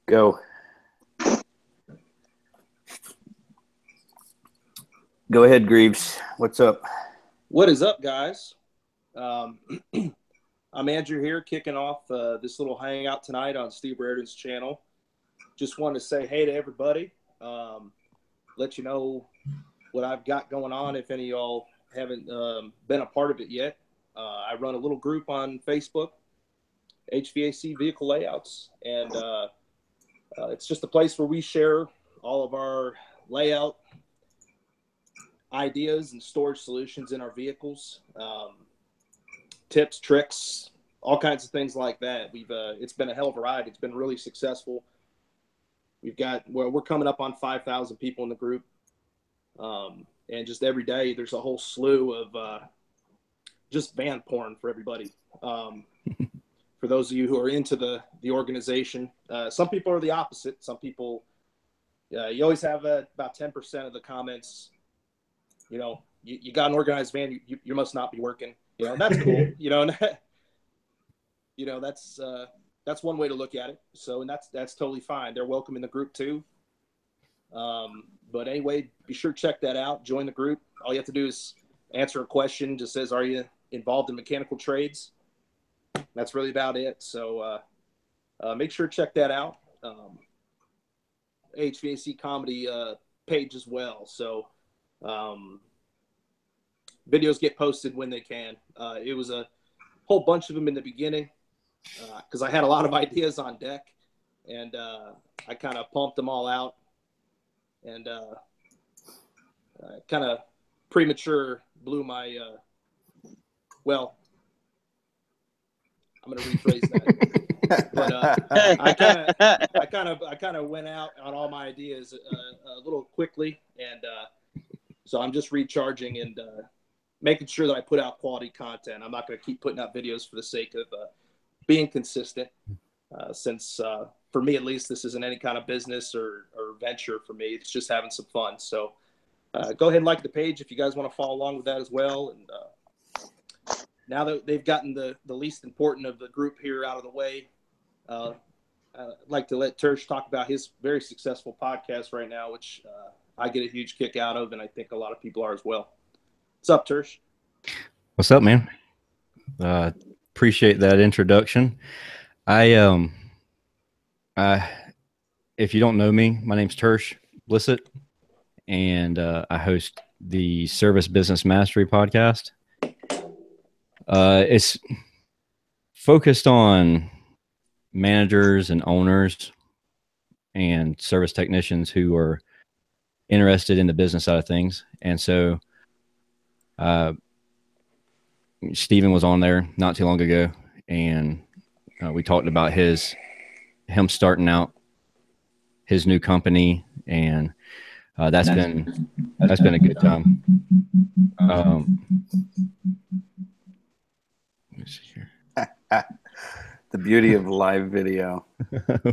Go. Go ahead, Greaves. What's up? What is up, guys? I'm Andrew here, kicking off this little hangout tonight on Steve Rardon's channel. Just wanted to say hey to everybody. Let you know what I've got going on if any of y'all haven't been a part of it yet. I run a little group on Facebook, HVAC Vehicle Layouts, and it's just a place where we share all of our layout ideas and storage solutions in our vehicles, tips, tricks, all kinds of things like that. It's been a hell of a ride. It's been really successful. We're coming up on 5,000 people in the group. And just every day there's a whole slew of just van porn for everybody. For those of you who are into the organization, some people are the opposite. Some people, you always have about 10% of the comments, you got an organized van, you must not be working. That's cool. That's one way to look at it. So, and that's totally fine. They're welcome in the group too. But anyway, be sure to check that out. Join the group. All you have to do is answer a question. Just says, are you involved in mechanical trades? That's really about it. So make sure to check that out. HVAC comedy page as well. So videos get posted when they can. It was a whole bunch of them in the beginning because I had a lot of ideas on deck, and I kind of pumped them all out, and kind of premature blew my well, I'm going to rephrase that. But I kind of went out on all my ideas a little quickly, and so I'm just recharging and making sure that I put out quality content. I'm not going to keep putting out videos for the sake of being consistent, since for me at least, this isn't any kind of business or venture for me. It's just having some fun. So go ahead and like the page if you guys want to follow along with that as well. And now that they've gotten the least important of the group here out of the way, I'd like to let Tersh talk about his very successful podcast right now, which I get a huge kick out of, and I think a lot of people are as well. What's up, Tersh? What's up, man? Appreciate that introduction. If you don't know me, my name's Tersh Blissett, and I host the Service Business Mastery podcast. It's focused on managers and owners and service technicians who are interested in the business side of things. And so Steven was on there not too long ago, and we talked about him starting out his new company, and that's been a good time. Let me see here. The beauty of live video.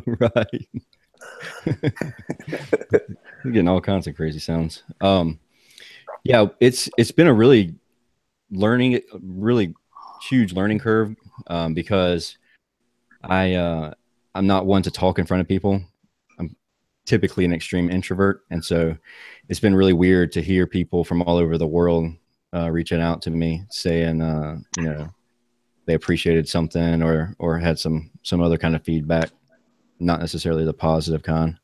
Right. We're getting all kinds of crazy sounds. Yeah, it's been a really huge learning curve, because I'm not one to talk in front of people. I'm typically an extreme introvert, and so it's been really weird to hear people from all over the world reaching out to me saying they appreciated something or had some other kind of feedback, not necessarily the positive kind.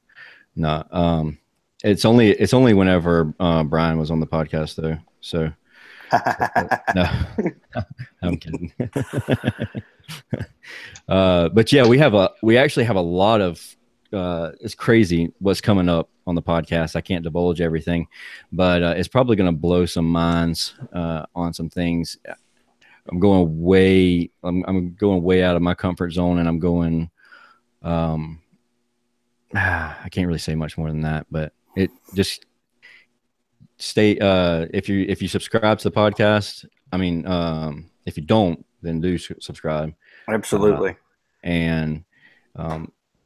No, it's only whenever Brian was on the podcast though. So no, I'm kidding. But yeah, we actually have a lot of it's crazy what's coming up on the podcast. I can't divulge everything, but it's probably going to blow some minds on some things. I'm going way out of my comfort zone, and I'm going. I can't really say much more than that, but it just stay. If you subscribe to the podcast, I mean, if you don't, then do subscribe. Absolutely. And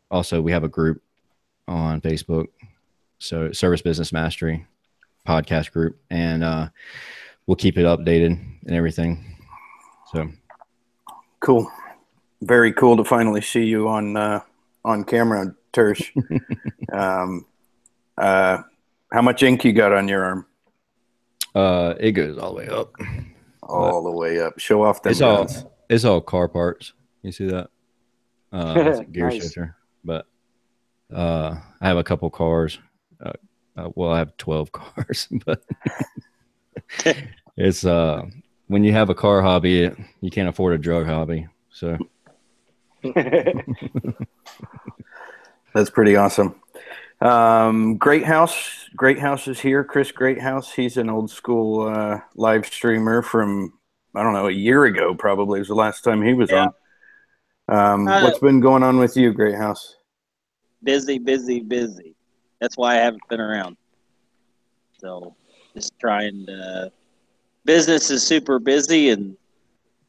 also, we have a group on Facebook, so Service Business Mastery podcast group, and we'll keep it updated and everything. So cool. Very cool to finally see you on camera, Tersh. How much ink you got on your arm? It goes all the way up. All the way up. Show off them guns. It's all car parts. You see that? It's a gear Nice. shifter. But I have a couple cars. Well, I have 12 cars, but it's when you have a car hobby, you can't afford a drug hobby. So That's pretty awesome. Great House is here. Chris Greathouse. He's an old school live streamer from, I don't know, a year ago probably was the last time he was on. What's been going on with you, Greathouse? Busy. That's why I haven't been around. So just trying to, business is super busy and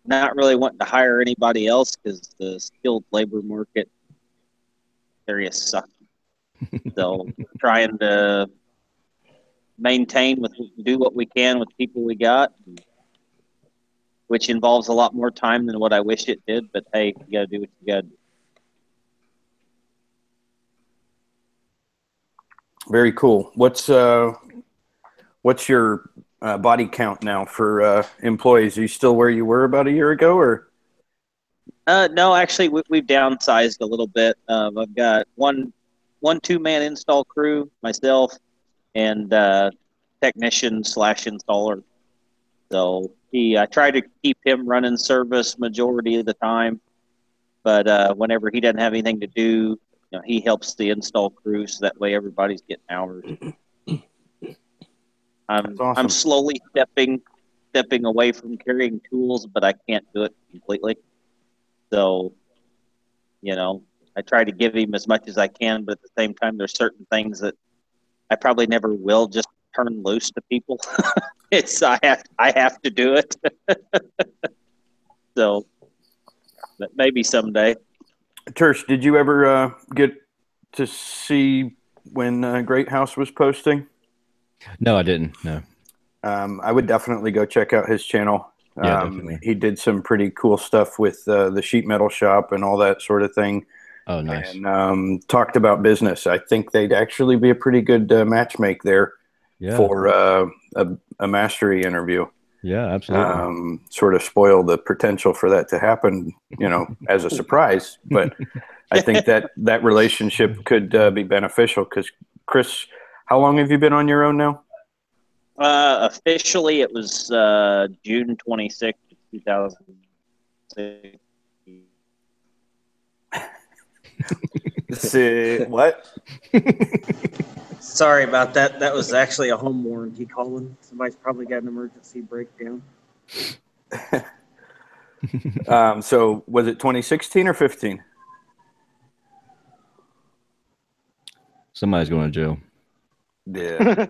not really wanting to hire anybody else because the skilled labor market areas suck. So trying to maintain do what we can with people we got, which involves a lot more time than what I wish it did. But hey, you got to do what you got to do. Very cool. What's your body count now for employees? Are you still where you were about a year ago, or? No, actually, we've downsized a little bit. I've got one 2-man install crew, myself, and technician / installer. So I try to keep him running service majority of the time, but whenever he doesn't have anything to do, he helps the install crew, so that way everybody's getting hours. Awesome. I'm slowly stepping away from carrying tools, but I can't do it completely. So, I try to give him as much as I can, but at the same time, there's certain things that I probably never will just turn loose to people. I have to do it. So, but maybe someday. Tersh, did you ever get to see when Great House was posting? no, I didn't. No. I would definitely go check out his channel. Yeah, definitely. He did some pretty cool stuff with the sheet metal shop and all that sort of thing. Oh, nice. And talked about business. I think they'd actually be a pretty good matchmake there for a mastery interview. Yeah, absolutely. Sort of spoil the potential for that to happen, as a surprise. But I think that relationship could be beneficial because, Chris, how long have you been on your own now? Officially, it was June 26th, 2006. What? Sorry about that. That was actually a home warranty calling. Somebody's probably got an emergency breakdown. So was it 2016 or 15? Somebody's going to jail. Yeah.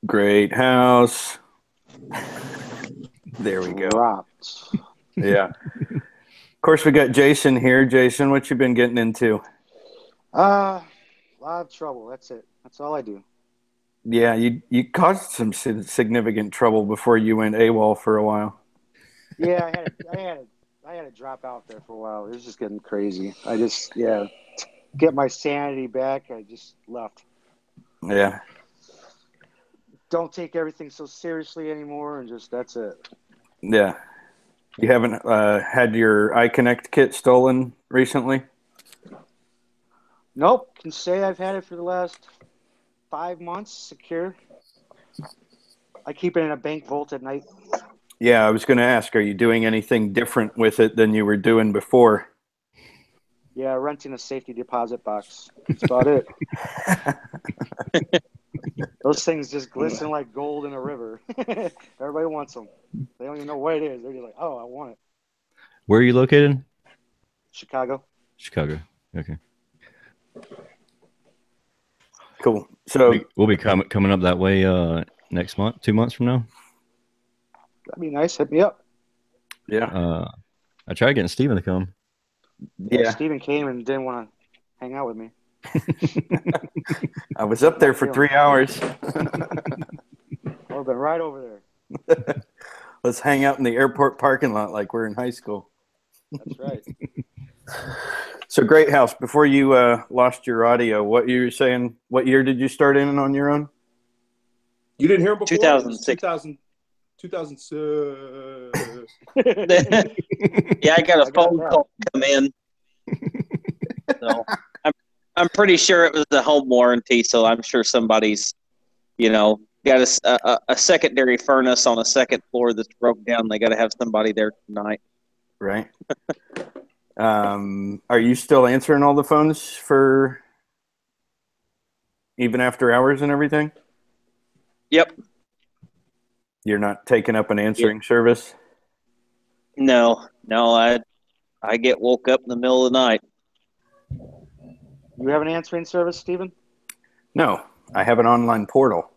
Great House. There we go. Dropped. Yeah. Of course, we got Jason here. Jason, what you been getting into? A lot of trouble. That's it. That's all I do. Yeah, you caused some significant trouble before you went AWOL for a while. Yeah, I had to drop out there for a while. It was just getting crazy. I just get my sanity back. I just left. Yeah. Don't take everything so seriously anymore, and just that's it. Yeah. You haven't had your iConnect kit stolen recently? Nope. Can say I've had it for the last 5 months secure. I keep it in a bank vault at night. Yeah, I was going to ask, are you doing anything different with it than you were doing before? Yeah, renting a safety deposit box. That's about it. Those things just glisten like gold in a river. Everybody wants them. They don't even know what it is. They're just like, oh, I want it. Where are you located? Chicago. Chicago. Okay. Cool. So We'll be coming up that way next month, 2 months from now. That'd be nice. Hit me up. yeah. I tried getting Steven to come. Yeah. Steven came and didn't want to hang out with me. I was up there for 3 hours. I would have been right over there. Let's hang out in the airport parking lot like we're in high school. That's right. So Great House, before you lost your audio, what you were saying, what year did you start in on your own? You didn't hear him before? 2006. 2006. Yeah, I got a phone call come in. So I'm pretty sure it was the home warranty. So I'm sure somebody's, got a secondary furnace on a second floor that's broke down. They got to have somebody there tonight. Right. Are you still answering all the phones for even after hours and everything? Yep. You're not taking up an answering service? No, I get woke up in the middle of the night. You have an answering service, Stephen? No, I have an online portal.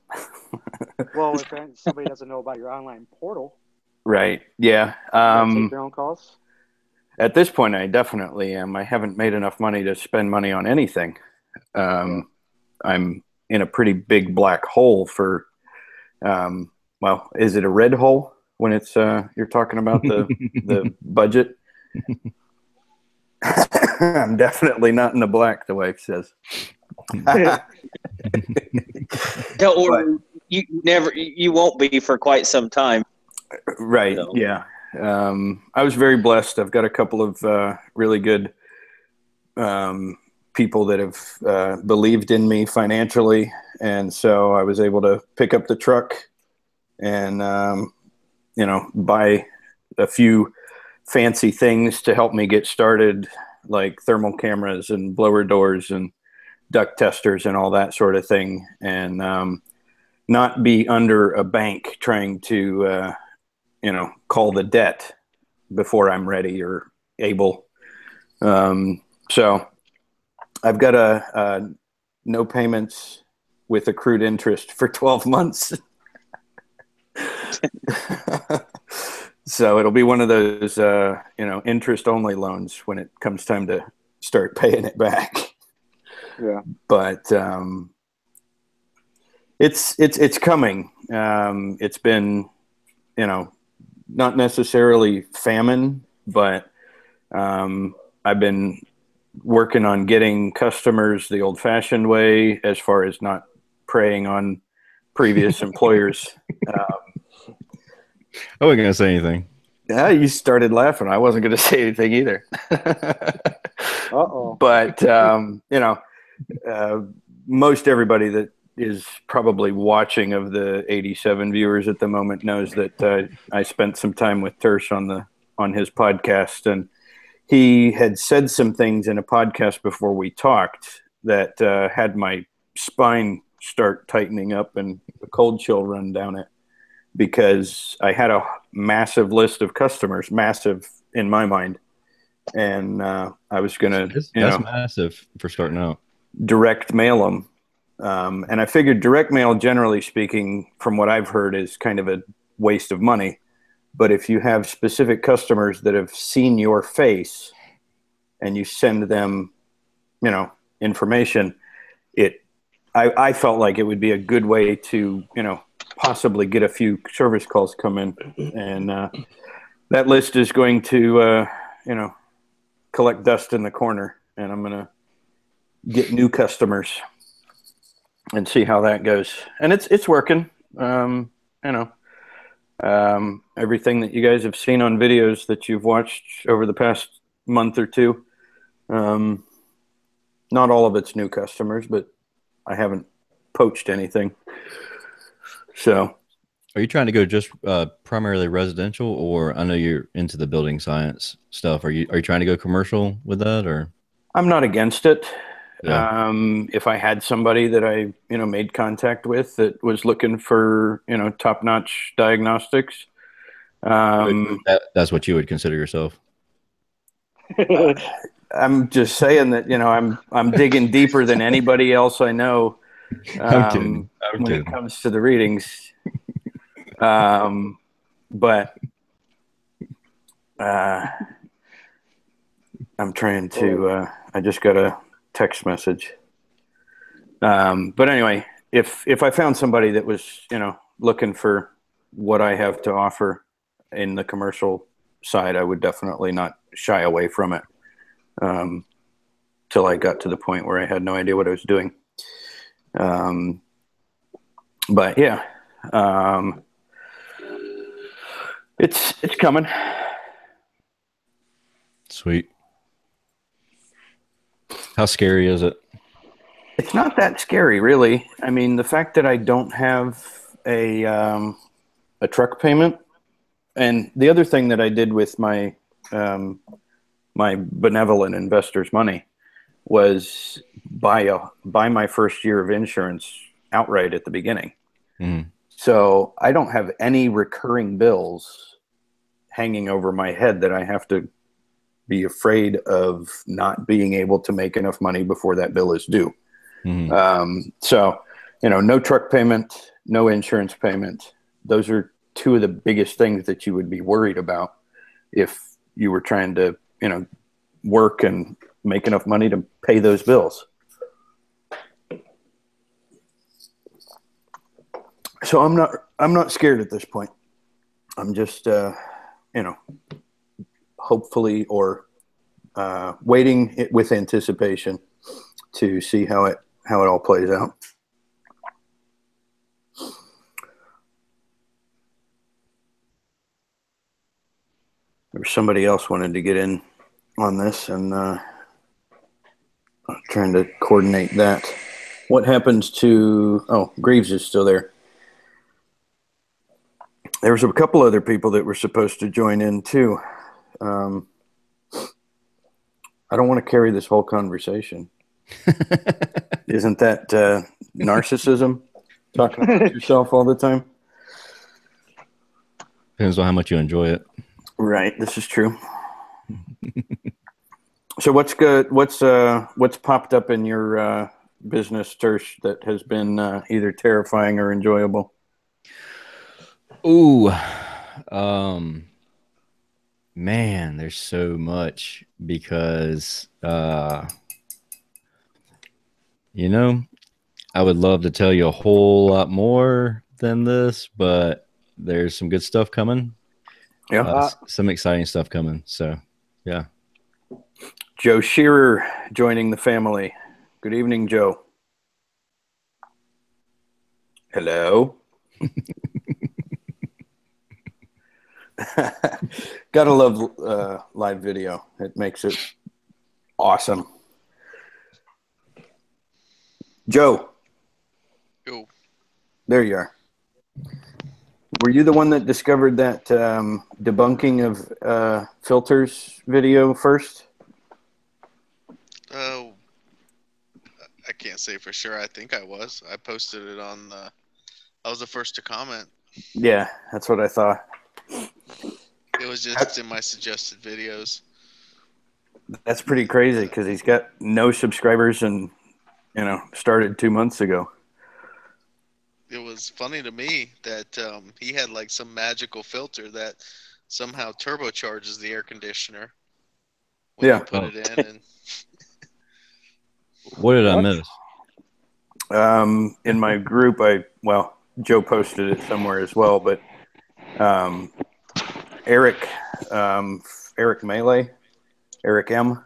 Well, if somebody doesn't know about your online portal, right? Yeah. take their own calls. At this point, I definitely am. I haven't made enough money to spend money on anything. I'm in a pretty big black hole for. Well, is it a red hole when it's you're talking about the budget? I'm definitely not in the black, the wife says. Don't worry, you won't be for quite some time. Right. So. Yeah. I was very blessed. I've got a couple of really good people that have believed in me financially, and so I was able to pick up the truck and buy a few fancy things to help me get started, like thermal cameras and blower doors and duct testers and all that sort of thing, and not be under a bank trying to call the debt before I'm ready or able. So I've got a no payments with accrued interest for 12 months. So it'll be one of those, interest only loans when it comes time to start paying it back. Yeah. But it's coming. It's been, not necessarily famine, but I've been working on getting customers the old-fashioned way, as far as not preying on previous employers. I wasn't going to say anything. Yeah, you started laughing. I wasn't going to say anything either. Uh-oh. But, most everybody that is probably watching of the 87 viewers at the moment knows that I spent some time with Tersh on his podcast, and he had said some things in a podcast before we talked that had my spine start tightening up and a cold chill run down it, because I had a massive list of customers, massive in my mind, and I was going to that's massive for starting out. Direct mail them. And I figured direct mail, generally speaking, from what I've heard, is kind of a waste of money. But if you have specific customers that have seen your face and you send them, information, I felt like it would be a good way to, possibly get a few service calls come in. And that list is going to, collect dust in the corner. And I'm going to get new customers and see how that goes. And it's working. Everything that you guys have seen on videos that you've watched over the past month or two, not all of it's new customers, but I haven't poached anything. So are you trying to go just primarily residential, or I know you're into the building science stuff. Are you trying to go commercial with that, or? I'm not against it. Yeah. If I had somebody that I, made contact with that was looking for, top-notch diagnostics. That's what you would consider yourself. I'm just saying that, I'm digging deeper than anybody else I know. I'm when it comes to the readings. But I'm trying to, I just got a text message. But anyway, if I found somebody that was, looking for what I have to offer in the commercial side, I would definitely not shy away from it till I got to the point where I had no idea what I was doing. But yeah, it's coming. Sweet. How scary is it? It's not that scary, really. I mean, the fact that I don't have a truck payment, and the other thing that I did with my my benevolent investors' money was buy my first year of insurance outright at the beginning. Mm. So I don't have any recurring bills hanging over my head that I have to be afraid of not being able to make enough money before that bill is due. Mm-hmm. So, no truck payment, no insurance payment. Those are two of the biggest things that you would be worried about if you were trying to, work and make enough money to pay those bills. So I'm not scared at this point. I'm just, hopefully or waiting with anticipation to see how it all plays out. There was somebody else wanted to get in on this, and I'm trying to coordinate that. What happens to? Oh, Greaves is still there. There was a couple other people that were supposed to join in too. I don't want to carry this whole conversation. Isn't that narcissism? Talking about yourself all the time? Depends on how much you enjoy it. Right. This is true. So what's good? What's popped up in your business, Tersh, that has been either terrifying or enjoyable? Ooh, man, there's so much because, I would love to tell you a whole lot more than this, but there's some good stuff coming. Yeah. Some exciting stuff coming. So, yeah. Joe Shearer joining the family. Good evening, Joe. Hello. Gotta love live video. It makes it awesome. Joe. Yo. There you are. Were you the one that discovered that debunking of filters video first? Oh, I can't say for sure. I think I was. I posted it on I was the first to comment. Yeah, that's what I thought. It was just in my suggested videos. That's pretty crazy because he's got no subscribers and, started 2 months ago. It was funny to me that he had like some magical filter that somehow turbocharges the air conditioner when you put it in. And what did I miss? In my group, Joe posted it somewhere as well, but Eric Melee, Eric M,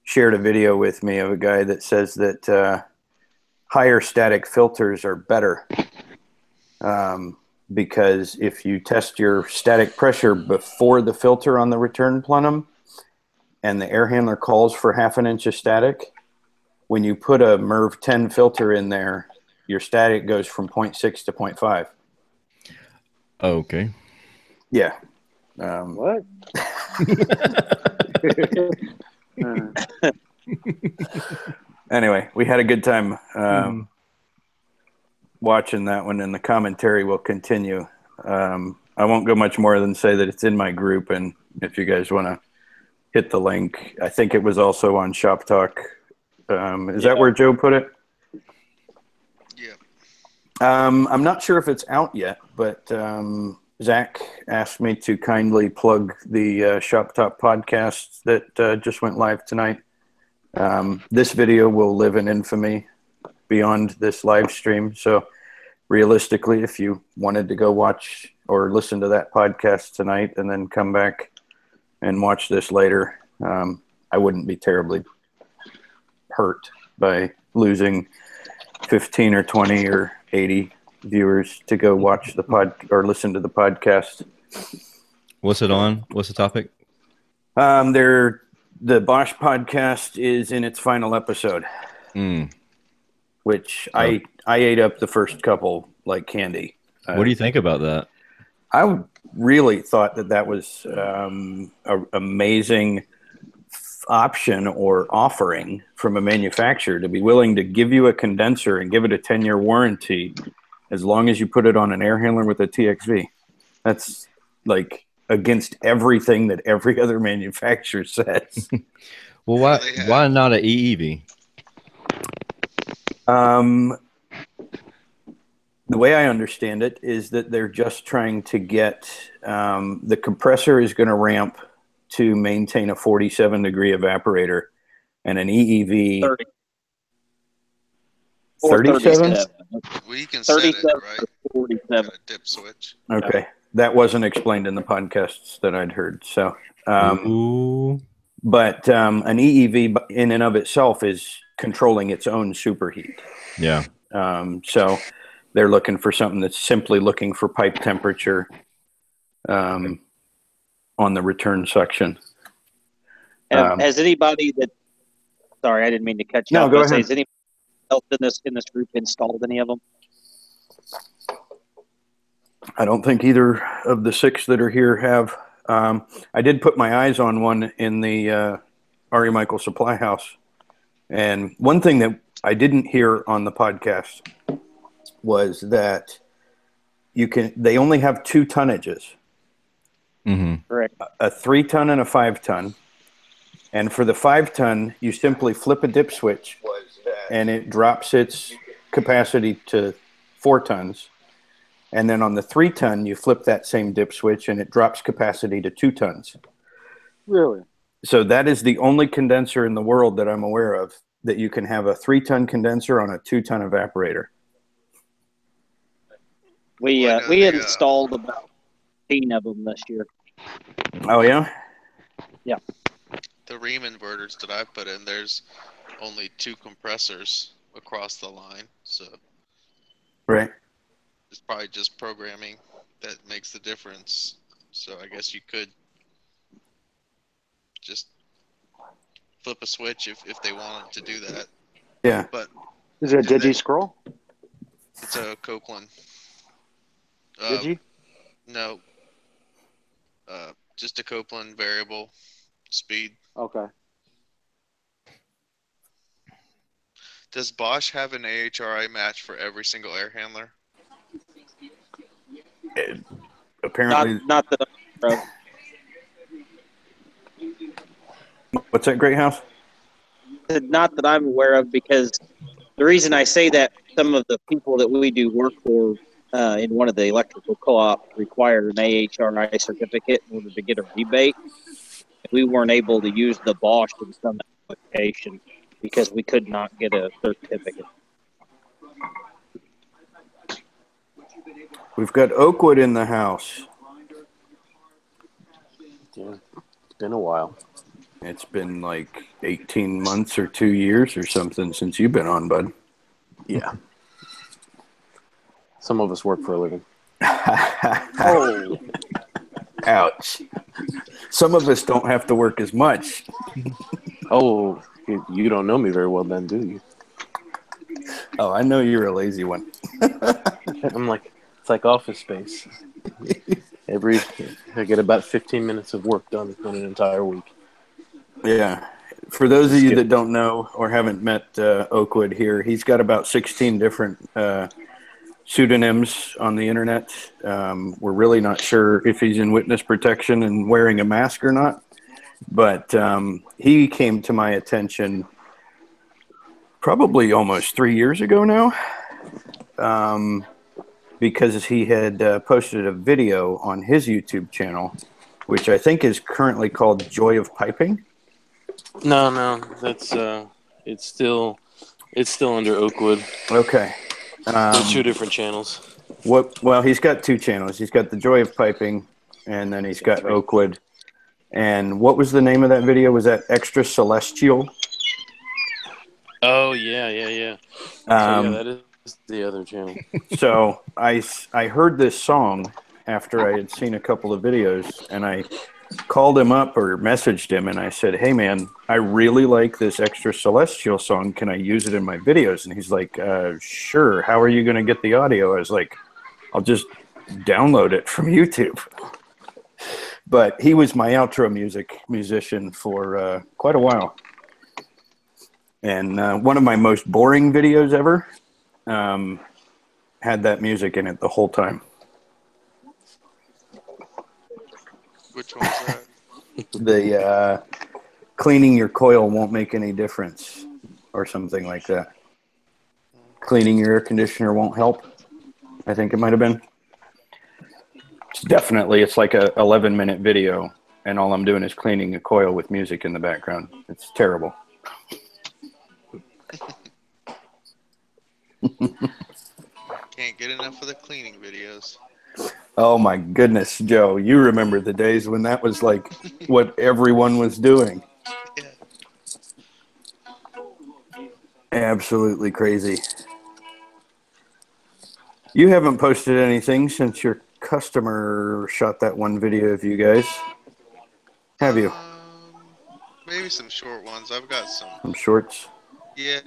shared a video with me of a guy that says that higher static filters are better because if you test your static pressure before the filter on the return plenum and the air handler calls for 1/2 inch of static, when you put a MERV 10 filter in there, your static goes from 0.6 to 0.5. Okay. Yeah. What? Anyway, we had a good time watching that one, and the commentary will continue. I won't go much more than say that it's in my group, and if you guys want to hit the link, I think it was also on Shop Talk. Is that where Joe put it? yeah. I'm not sure if it's out yet, but Zach asked me to kindly plug the Shop Talk podcast that just went live tonight. This video will live in infamy beyond this live stream. So realistically, if you wanted to go watch or listen to that podcast tonight and then come back and watch this later, I wouldn't be terribly hurt by losing 15 or 20 or 80 viewers to go watch the or listen to the podcast. What's it on? What's the topic? The Bosch podcast is in its final episode, which I ate up the first couple like candy. What do you think about that? I really thought that was an amazing option or offering from a manufacturer to be willing to give you a condenser and give it a 10-year warranty as long as you put it on an air handler with a TXV. That's like against everything that every other manufacturer says. Well, why not an EEV? The way I understand it is that they're just trying to get the compressor is going to ramp to maintain a 47-degree evaporator, and an EEV 37. We can set it, right? 47. A dip switch. Okay, that wasn't explained in the podcasts that I'd heard. So, but an EEV in and of itself is controlling its own superheat. Yeah. So they're looking for something that's simply looking for pipe temperature on the return section. Has anybody that? Sorry, I didn't mean to cut you No, off. go ahead. Has anybody else in this group installed any of them? I don't think either of the 6 that are here have. I did put my eyes on one in the Ari Michael Supply House. And one thing that I didn't hear on the podcast was that they only have 2 tonnages. Correct. A 3-ton and a 5-ton. And for the 5-ton, you simply flip a dip switch and it drops its capacity to 4 tons. And then on the 3-ton, you flip that same dip switch and it drops capacity to 2 tons. Really? So that is the only condenser in the world that I'm aware of that you can have a 3-ton condenser on a 2-ton evaporator. We installed about 15 of them this year. Oh, yeah? Yeah. The ream inverters that I put in, there's only 2 compressors across the line. So Right. it's probably just programming that makes the difference. So I guess you could just flip a switch if they wanted to do that. Yeah. But Is it a Digi scroll? it's a Copeland. Digi? No. Just a Copeland variable speed. Okay. Does Bosch have an AHRI match for every single air handler? Apparently. Not that I'm aware of. What's that, Great House? Not that I'm aware of, because the reason I say that, some of the people that we do work for in one of the electrical co-op require an AHRI certificate in order to get a rebate. We weren't able to use the Bosch in some application because we could not get a certificate. We've got Oakwood in the house. Yeah, it's been a while. It's been like 18 months or 2 years or something since you've been on, bud. Yeah. Some of us work for a living. Oh. Ouch. Some of us don't have to work as much. Oh, you don't know me very well then, do you? Oh, I know you're a lazy one. I'm like, it's like Office Space. I get about 15 minutes of work done in an entire week. Yeah. For those of you that don't know or haven't met Oakwood here, he's got about 16 different pseudonyms on the internet. We're really not sure if he's in witness protection and wearing a mask or not. But he came to my attention probably almost 3 years ago now, because he had posted a video on his YouTube channel, which I think is currently called Joy of Piping. No, that's it's still under Oakwood. Okay. There's two different channels. Well, he's got two channels. He's got the Joy of Piping, and then he's got Oakwood. And what was the name of that video? Was that Extra Celestial? Oh, yeah. So, yeah, that is the other channel. So I heard this song after I had seen a couple of videos, and I called him up or messaged him, and I said, hey, man, I really like this Extra Celestial song. Can I use it in my videos? And he's like, sure. How are you going to get the audio? I was like, I'll just download it from YouTube. But he was my outro musician for quite a while. And one of my most boring videos ever had that music in it the whole time. Which one's that? The cleaning your coil won't make any difference or something like that. Cleaning your air conditioner won't help, I think it might have been. It's like a 11-minute video, and all I'm doing is cleaning a coil with music in the background. It's terrible. Can't get enough of the cleaning videos. Oh my goodness, Joe, you remember the days when that was like what everyone was doing. Yeah. Absolutely crazy. You haven't posted anything since your customer shot that one video of you guys, have you? Maybe some short ones. I've got some shorts. Yeah,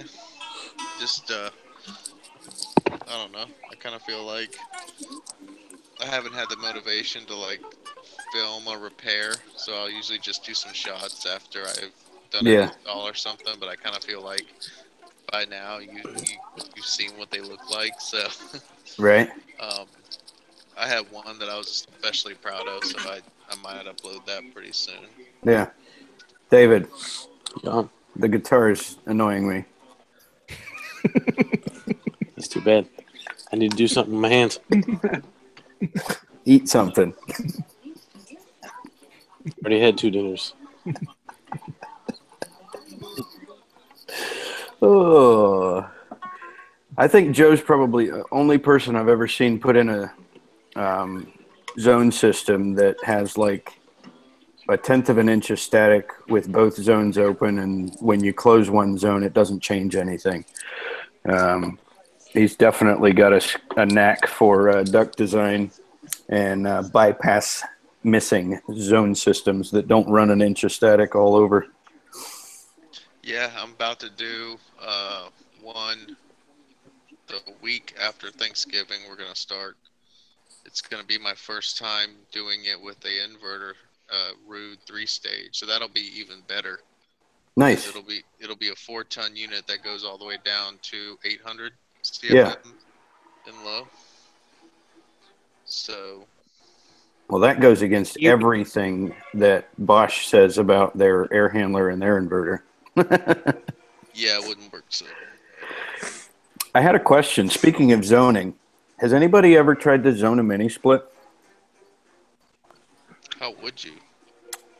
just I don't know. I kind of feel like I haven't had the motivation to like film a repair, so I'll usually just do some shots after I've done an install or something. But I kind of feel like by now you've seen what they look like, so right. I had one that I was especially proud of, so I might upload that pretty soon. Yeah, David. Yeah. The guitar is annoying me. It's too bad. I need to do something with my hands. Eat something. Already had 2 dinners. Oh, I think Joe's probably the only person I've ever seen put in a zone system that has like 1/10 of an inch of static with both zones open, and when you close one zone, it doesn't change anything. He's definitely got a knack for duct design and bypass missing zone systems that don't run an inch of static all over. Yeah, I'm about to do one the week after Thanksgiving. We're going to start. It's going to be my first time doing it with the inverter Rude 3-stage, so that'll be even better. Nice. It'll be a 4-ton unit that goes all the way down to 800 CFM Yeah. and low. So. Well, that goes against everything that Bosch says about their air handler and their inverter. Yeah, it wouldn't work so. I had a question. Speaking of zoning, has anybody ever tried to zone a mini split? How would you?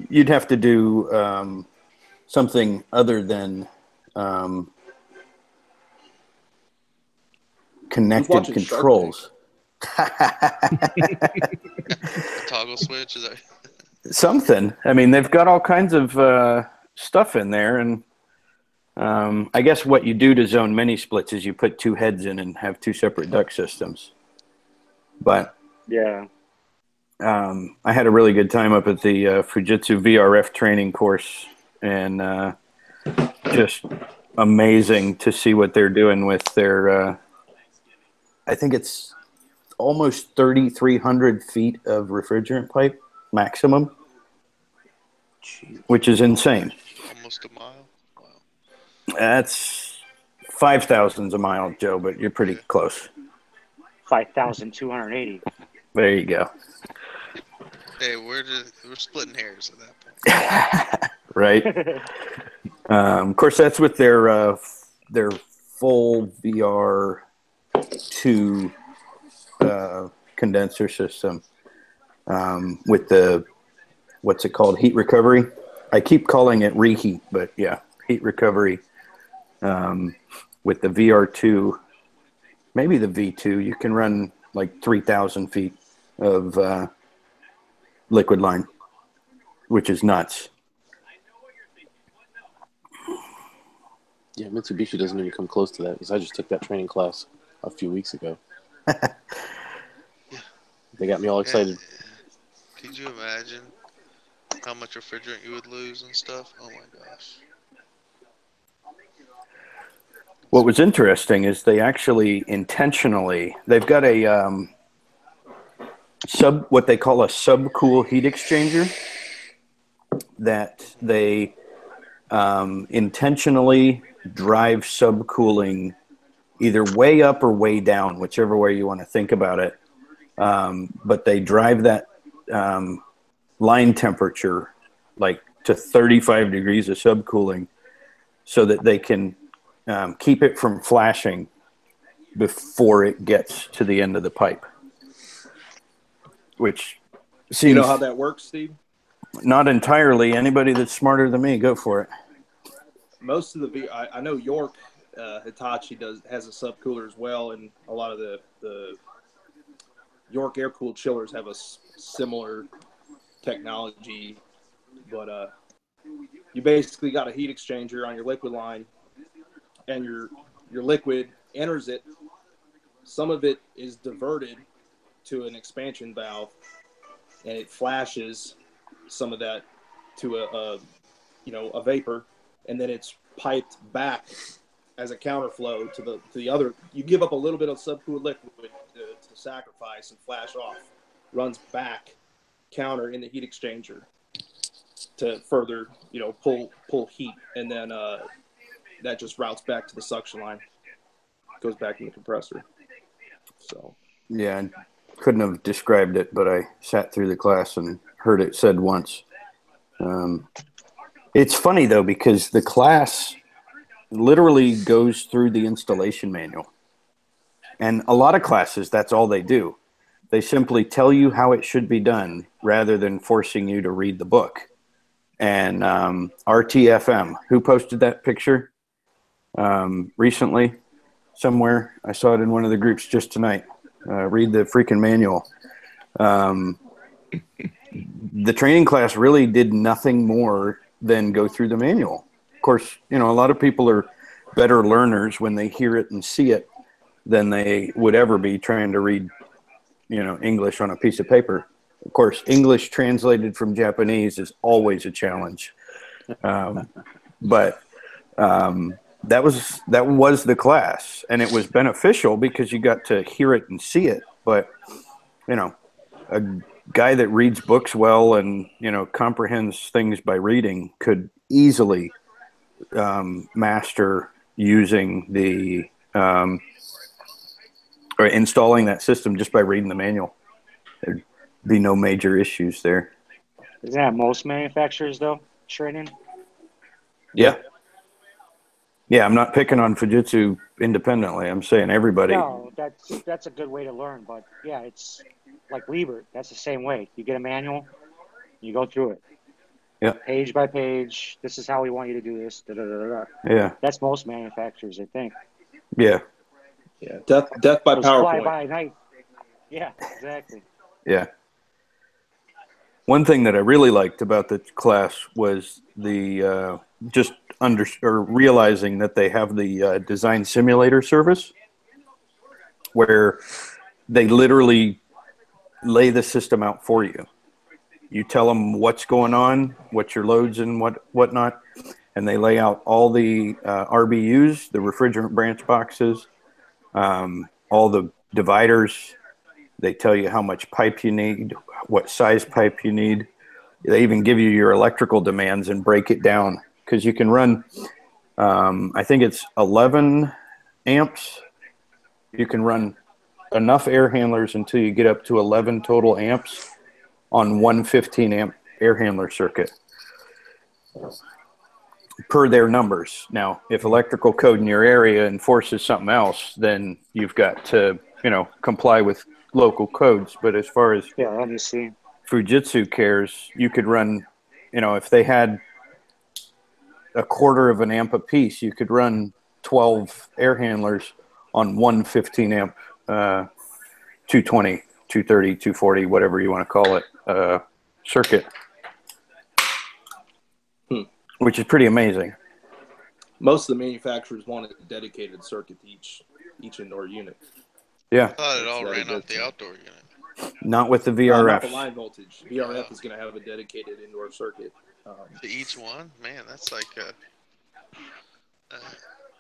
You'd have to do something other than connected controls. Toggle switch, is that? Something. I mean, they've got all kinds of stuff in there, and I guess what you do to zone mini splits is you put 2 heads in and have 2 separate duct systems. But yeah, I had a really good time up at the Fujitsu VRF training course, and just amazing to see what they're doing with their, I think it's almost 3,300 feet of refrigerant pipe maximum, which is insane. Almost a mile. Wow. That's 5,000 a mile, Joe, but you're pretty close. 5,280. There you go. Hey, we're splitting hairs at that point. Right. Of course, that's with their full VR2 condenser system with the, what's it called, heat recovery. I keep calling it reheat, but yeah, heat recovery with the VR2 maybe the V2, you can run like 3,000 feet of liquid line, which is nuts. Yeah, Mitsubishi doesn't even come close to that because I just took that training class a few weeks ago. They got me all excited. Could you imagine how much refrigerant you would lose and stuff? Oh my gosh. What was interesting is they actually intentionally, they've got a what they call a subcool heat exchanger that they intentionally drive subcooling either way up or way down, whichever way you want to think about it. But they drive that line temperature like to 35 degrees of subcooling so that they can keep it from flashing before it gets to the end of the pipe. Which seems... You know how that works, Steve? Not entirely. Anybody that's smarter than me, go for it. Most of I know York Hitachi has a subcooler as well, and a lot of the York air-cooled chillers have a similar technology. But you basically got a heat exchanger on your liquid line, and your liquid enters it. Some of it is diverted to an expansion valve, and it flashes some of that to a vapor, and then it's piped back as a counterflow to the other. You give up a little bit of subcooled liquid to sacrifice and flash off, runs back counter in the heat exchanger to further pull heat, and then that just routes back to the suction line, goes back in the compressor. So yeah, I couldn't have described it, but I sat through the class and heard it said once. It's funny though, because the class literally goes through the installation manual, and a lot of classes, that's all they do. They simply tell you how it should be done rather than forcing you to read the book. And RTFM, who posted that picture recently somewhere? I saw it in one of the groups just tonight. Read the freaking manual. The training class really did nothing more than go through the manual. Of course, a lot of people are better learners when they hear it and see it than they would ever be trying to read, English on a piece of paper. Of course, English translated from Japanese is always a challenge. But that was the class, and it was beneficial because you got to hear it and see it. But, a guy that reads books well and, comprehends things by reading could easily master using the or installing that system just by reading the manual. There'd be no major issues there. Isn't that most manufacturers, though, training? Yeah. Yeah, I'm not picking on Fujitsu independently. I'm saying everybody. No, that's a good way to learn. But, yeah, it's like Liebert. That's the same way. You get a manual, you go through it. Yeah. Page by page. This is how we want you to do this. Da, da, da, da. Yeah. That's most manufacturers, I think. Yeah. Yeah. Death by PowerPoint. Fly by night. Yeah, exactly. Yeah. One thing that I really liked about the class was the realizing that they have the design simulator service, where they literally lay the system out for you. You tell them what's going on, what your loads and whatnot, and they lay out all the RBUs, the refrigerant branch boxes, all the dividers. They tell you how much pipe you need, what size pipe you need. They even give you your electrical demands and break it down, because you can run, I think it's 11 amps. You can run enough air handlers until you get up to 11 total amps on one 15 amp air handler circuit per their numbers. Now, if electrical code in your area enforces something else, then you've got to, comply with local codes. But as far as let me see. Fujitsu cares, you could run, if they had a quarter of an amp a piece, you could run 12 air handlers on one 15 amp 220, 230, 240, whatever you want to call it, circuit, which is pretty amazing. Most of the manufacturers want a dedicated circuit to each indoor unit. Yeah. I thought it all ran off the outdoor unit. Not with the VRF. Not the line voltage. VRF is going to have a dedicated indoor circuit. To each one? Man, that's like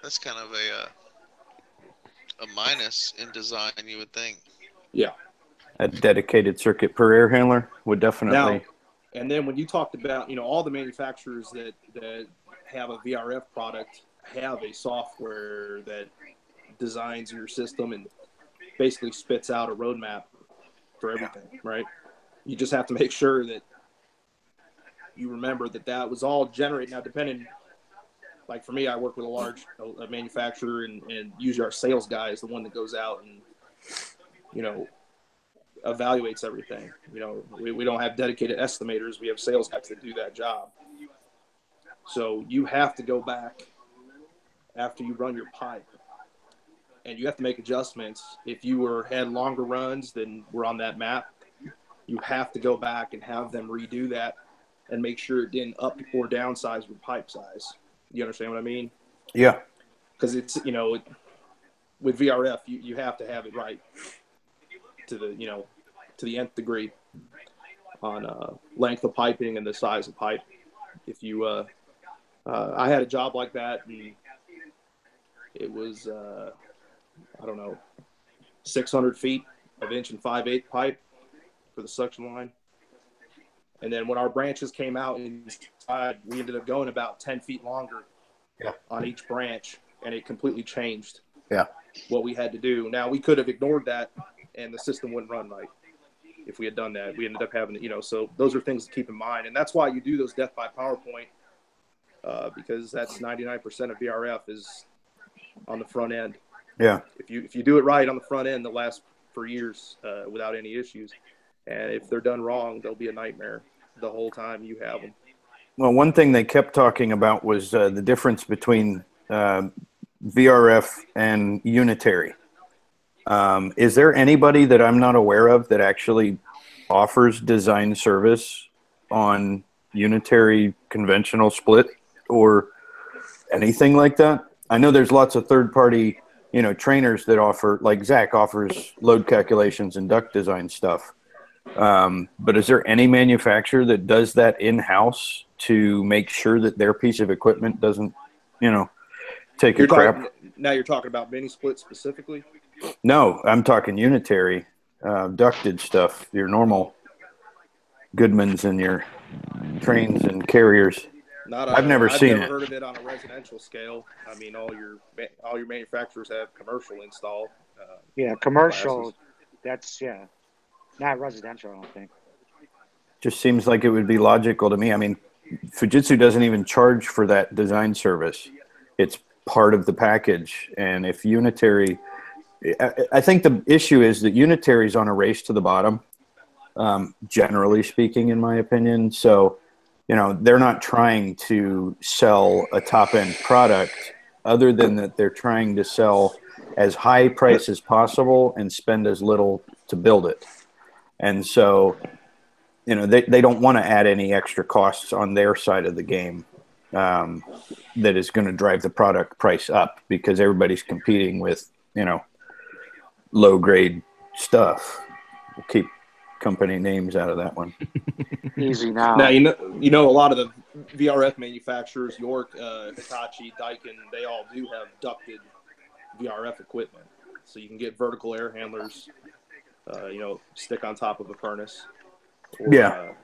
that's kind of a minus in design, you would think. Yeah. A dedicated circuit per air handler would definitely. Now, and then when you talked about, all the manufacturers that have a VRF product have a software that designs your system and basically spits out a roadmap for everything, right? You just have to make sure that you remember that was all generated. Now, depending, like for me, I work with a manufacturer and usually our sales guy is the one that goes out and, evaluates everything. We don't have dedicated estimators. We have sales guys that do that job. So you have to go back after you run your pipe and you have to make adjustments. If you had longer runs than were on that map, you have to go back and have them redo that and make sure it didn't up or downsize your pipe size. You understand what I mean? Yeah. Because it's, with VRF, you have to have it right to the nth degree on length of piping and the size of pipe. If you, I had a job like that, and it was, 600 feet of 1.5" pipe for the suction line. And then when our branches came out inside, we ended up going about 10 feet longer on each branch, and it completely changed what we had to do. Now, we could have ignored that, and the system wouldn't run right if we had done that. We ended up having to, so those are things to keep in mind. And that's why you do those death by PowerPoint, because that's 99% of VRF is on the front end. Yeah. If you do it right on the front end, they'll last for years without any issues. And if they're done wrong, they'll be a nightmare the whole time you have them. Well, one thing they kept talking about was the difference between VRF and unitary. Is there anybody that I'm not aware of that actually offers design service on unitary conventional split or anything like that? I know there's lots of third-party, trainers that offer, like Zach offers load calculations and duct design stuff. But is there any manufacturer that does that in-house to make sure that their piece of equipment doesn't, take a crap? Now you're talking about mini split specifically? No, I'm talking unitary, ducted stuff, your normal Goodmans and your trains and carriers. I've never heard of it on a residential scale. I mean, all your manufacturers have commercial installed. Commercial. Classes. That's not residential. I don't think. Just seems like it would be logical to me. I mean, Fujitsu doesn't even charge for that design service. It's part of the package. And if unitary, I think the issue is that unitary is on a race to the bottom, generally speaking, in my opinion. So, they're not trying to sell a top-end product other than that they're trying to sell as high price as possible and spend as little to build it. And so, they don't want to add any extra costs on their side of the game that is going to drive the product price up because everybody's competing with, low-grade stuff. We'll keep company names out of that one. Easy now. Now, a lot of the VRF manufacturers, York, Hitachi, Daikin, they all do have ducted VRF equipment. So you can get vertical air handlers, stick on top of a furnace. Or,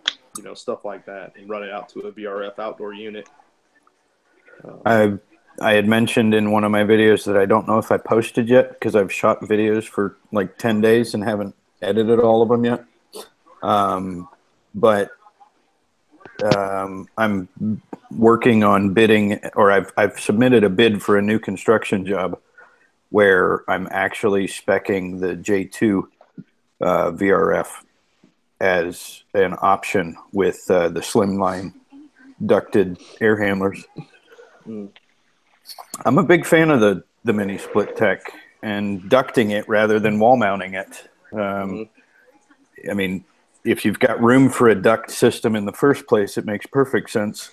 stuff like that and run it out to a VRF outdoor unit. I had mentioned in one of my videos that I don't know if I posted yet because I've shot videos for like 10 days and haven't edited all of them yet. But I'm working on bidding, or I've submitted a bid for a new construction job where I'm actually speccing the J2 VRF as an option with the slimline ducted air handlers. I'm a big fan of the mini split tech. and ducting it rather than wall mounting it. I mean, if you've got room for a duct system in the first place, it makes perfect sense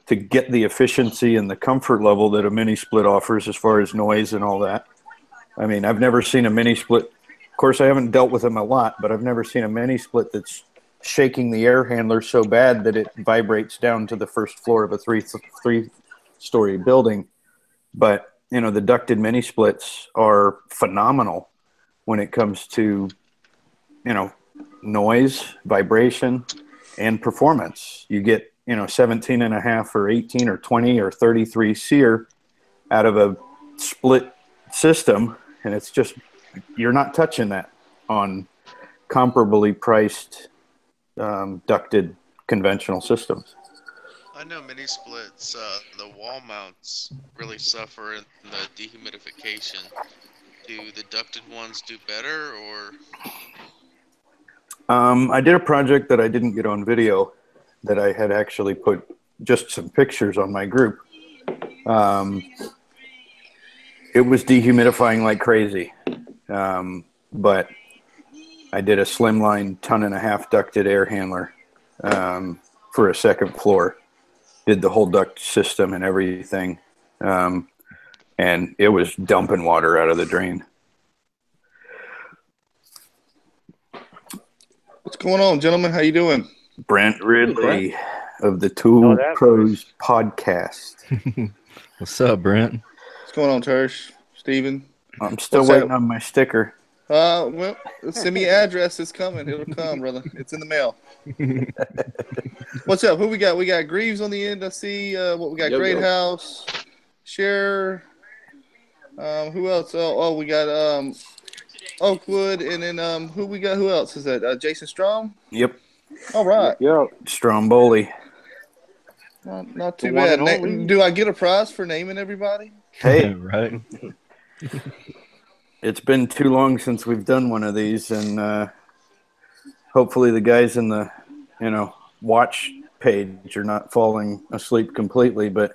to get the efficiency and the comfort level that a mini split offers as far as noise and all that. I mean, I've never seen a mini split. Of course, I haven't dealt with them a lot, but I've never seen a mini split that's shaking the air handler so bad that it vibrates down to the first floor of a three-story building. But, you know, the ducted mini splits are phenomenal when it comes to, you know, noise, vibration, and performance. You get, you know, 17 and a half or 18 or 20 or 33 SEER out of a split system, and it's just, you're not touching that on comparably priced ducted conventional systems. I know mini splits, the wall mounts really suffer in the dehumidification. Do the ducted ones do better, or? I did a project that I didn't get on video that I had actually put just some pictures on my group. It was dehumidifying like crazy, but I did a slimline 1.5 ton ducted air handler for a second floor. Did the whole duct system and everything, and it was dumping water out of the drain. What's going on, gentlemen? How you doing? Brent Ridley of the Tool Pros podcast. What's up, Brent? What's going on, Tersh? Steven? I'm still waiting on my sticker. Well, send me your address. It's coming. It'll come, brother. It's in the mail. What's up? Who we got? We got Greaves on the end. I see what we got. Great House, Share. Who else? Oh, we got Oakwood, and then who we got? Who else is that? Jason Strom. Yep. All right. Yep. Stromboli. Not too bad. Do I get a prize for naming everybody? Hey, right. It's been too long since we've done one of these, and hopefully the guys in the, you know, watch page are not falling asleep completely. But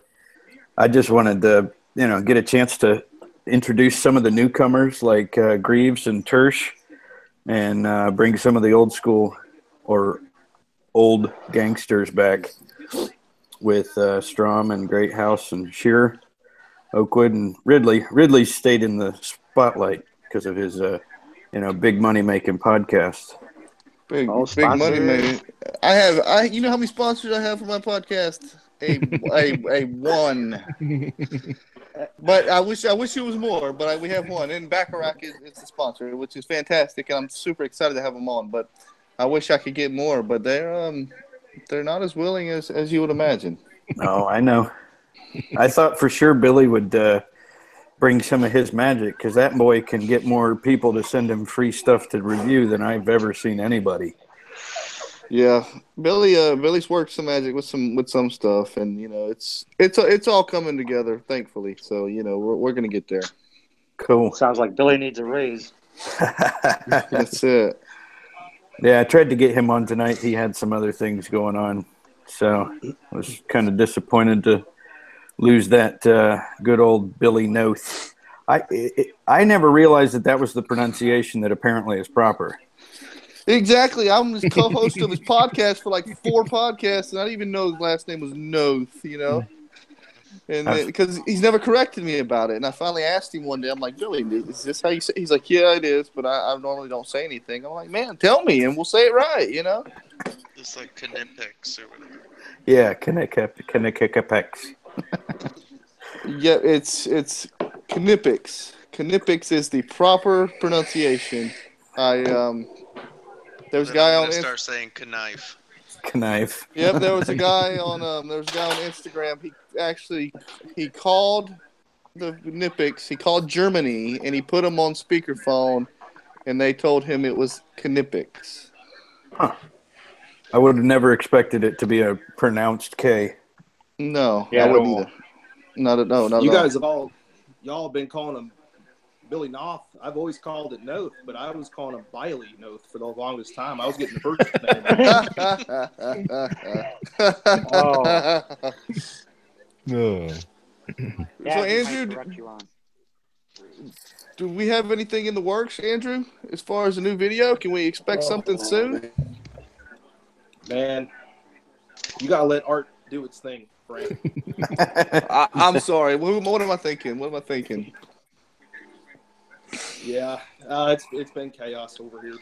I just wanted to, you know, get a chance to introduce some of the newcomers like Greaves and Tersh, and bring some of the old school or old gangsters back with Strom and Great House and Shearer, Oakwood, and Ridley. Ridley stayed in the spotlight because of his, you know, big money making podcast. Big money making. I you know how many sponsors I have for my podcast? A one. But I wish it was more. But we have one, and Bacharach is the sponsor, which is fantastic, and I'm super excited to have them on. But I wish I could get more, but they're not as willing as you would imagine. Oh, I know. I thought for sure Billy would bring some of his magic, because that boy can get more people to send him free stuff to review than I've ever seen anybody. Yeah, Billy's worked some magic with some stuff, and you know it's all coming together, thankfully. So you know we're gonna get there. Cool. Sounds like Billy needs a raise. That's it. Yeah, I tried to get him on tonight. He had some other things going on, so I was kind of disappointed to lose that good old Billy Noth. I never realized that was the pronunciation that apparently is proper. Exactly. I'm his co-host of his podcast for like 4 podcasts, and I didn't even know his last name was Noth, you know? And because he's never corrected me about it. And I finally asked him one day, I'm like, Billy, is this how you say it? He's like, yeah, it is, but I normally don't say anything. I'm like, man, tell me, and we'll say it right, you know? It's like Knipex or whatever. Yeah, Knipex. Yeah, it's Knipex. Knipex is the proper pronunciation. There's a guy on start saying knife. Knife. Yep, there was a guy on Instagram. He called the Knipex. He called Germany and he put them on speakerphone, and they told him it was Knipex. Huh. I would have never expected it to be a pronounced K. No, I wouldn't either. Not at all. You guys have y'all been calling him Billy Noth. I've always called it Noth, but I was calling him Biley Noth for the longest time. I was getting the first name. So Andrew, do we have anything in the works, Andrew? As far as a new video, can we expect something soon? Man, you gotta let art do its thing, Frank. I'm sorry. What am I thinking? What am I thinking? Yeah, it's been chaos over here.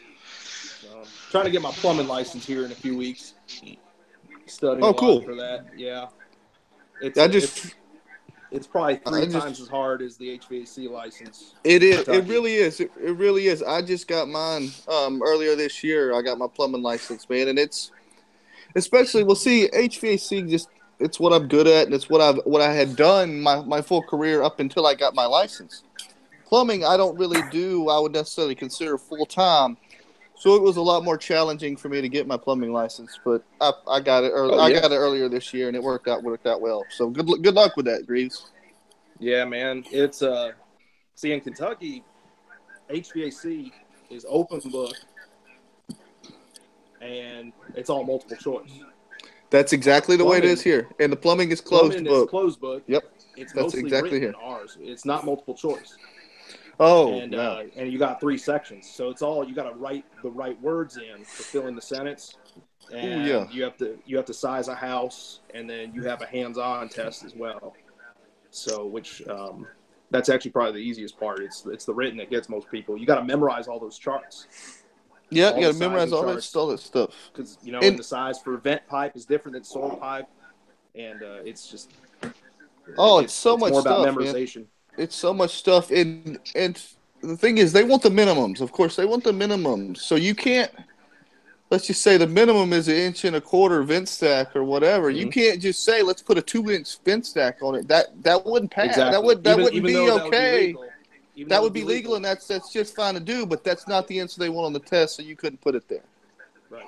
Trying to get my plumbing license here in a few weeks. Studying a lot for that. Yeah, it's probably three times as hard as the HVAC license. It is. It really is. It really is. I just got mine earlier this year. I got my plumbing license, man, and it's especially HVAC. It's what I'm good at, and it's what I had done my full career up until I got my license. Plumbing, I don't really do. I would necessarily consider full time. So it was a lot more challenging for me to get my plumbing license, but I got it. I got it earlier this year, and it worked out well. So good luck with that, Greaves. Yeah, man. It's see, in Kentucky, HVAC is open book, and it's all multiple choice. That's exactly the way it is here, and the plumbing is closed book. Is closed book. Yep, it's that's mostly exactly here. In ours. It's not multiple choice. Oh, and you got 3 sections, so it's all you got to write the right words in to fill in the sentence, and you have to size a house, and then you have a hands-on test as well. So, which that's actually probably the easiest part. It's the written that gets most people. You got to memorize all those charts. Yeah, you got to memorize all that stuff because and the size for vent pipe is different than soil pipe, and it's just it's so much more stuff, about memorization. Man. It's so much stuff, and the thing is, they want the minimums. Of course, they want the minimums. So you can't. Let's just say the minimum is 1.25 inch vent stack or whatever. Mm-hmm. You can't just say let's put a 2-inch vent stack on it. That wouldn't pass. Exactly. That wouldn't be okay. That would be legal, and that's just fine to do. But that's not the answer they want on the test, so you couldn't put it there. Right.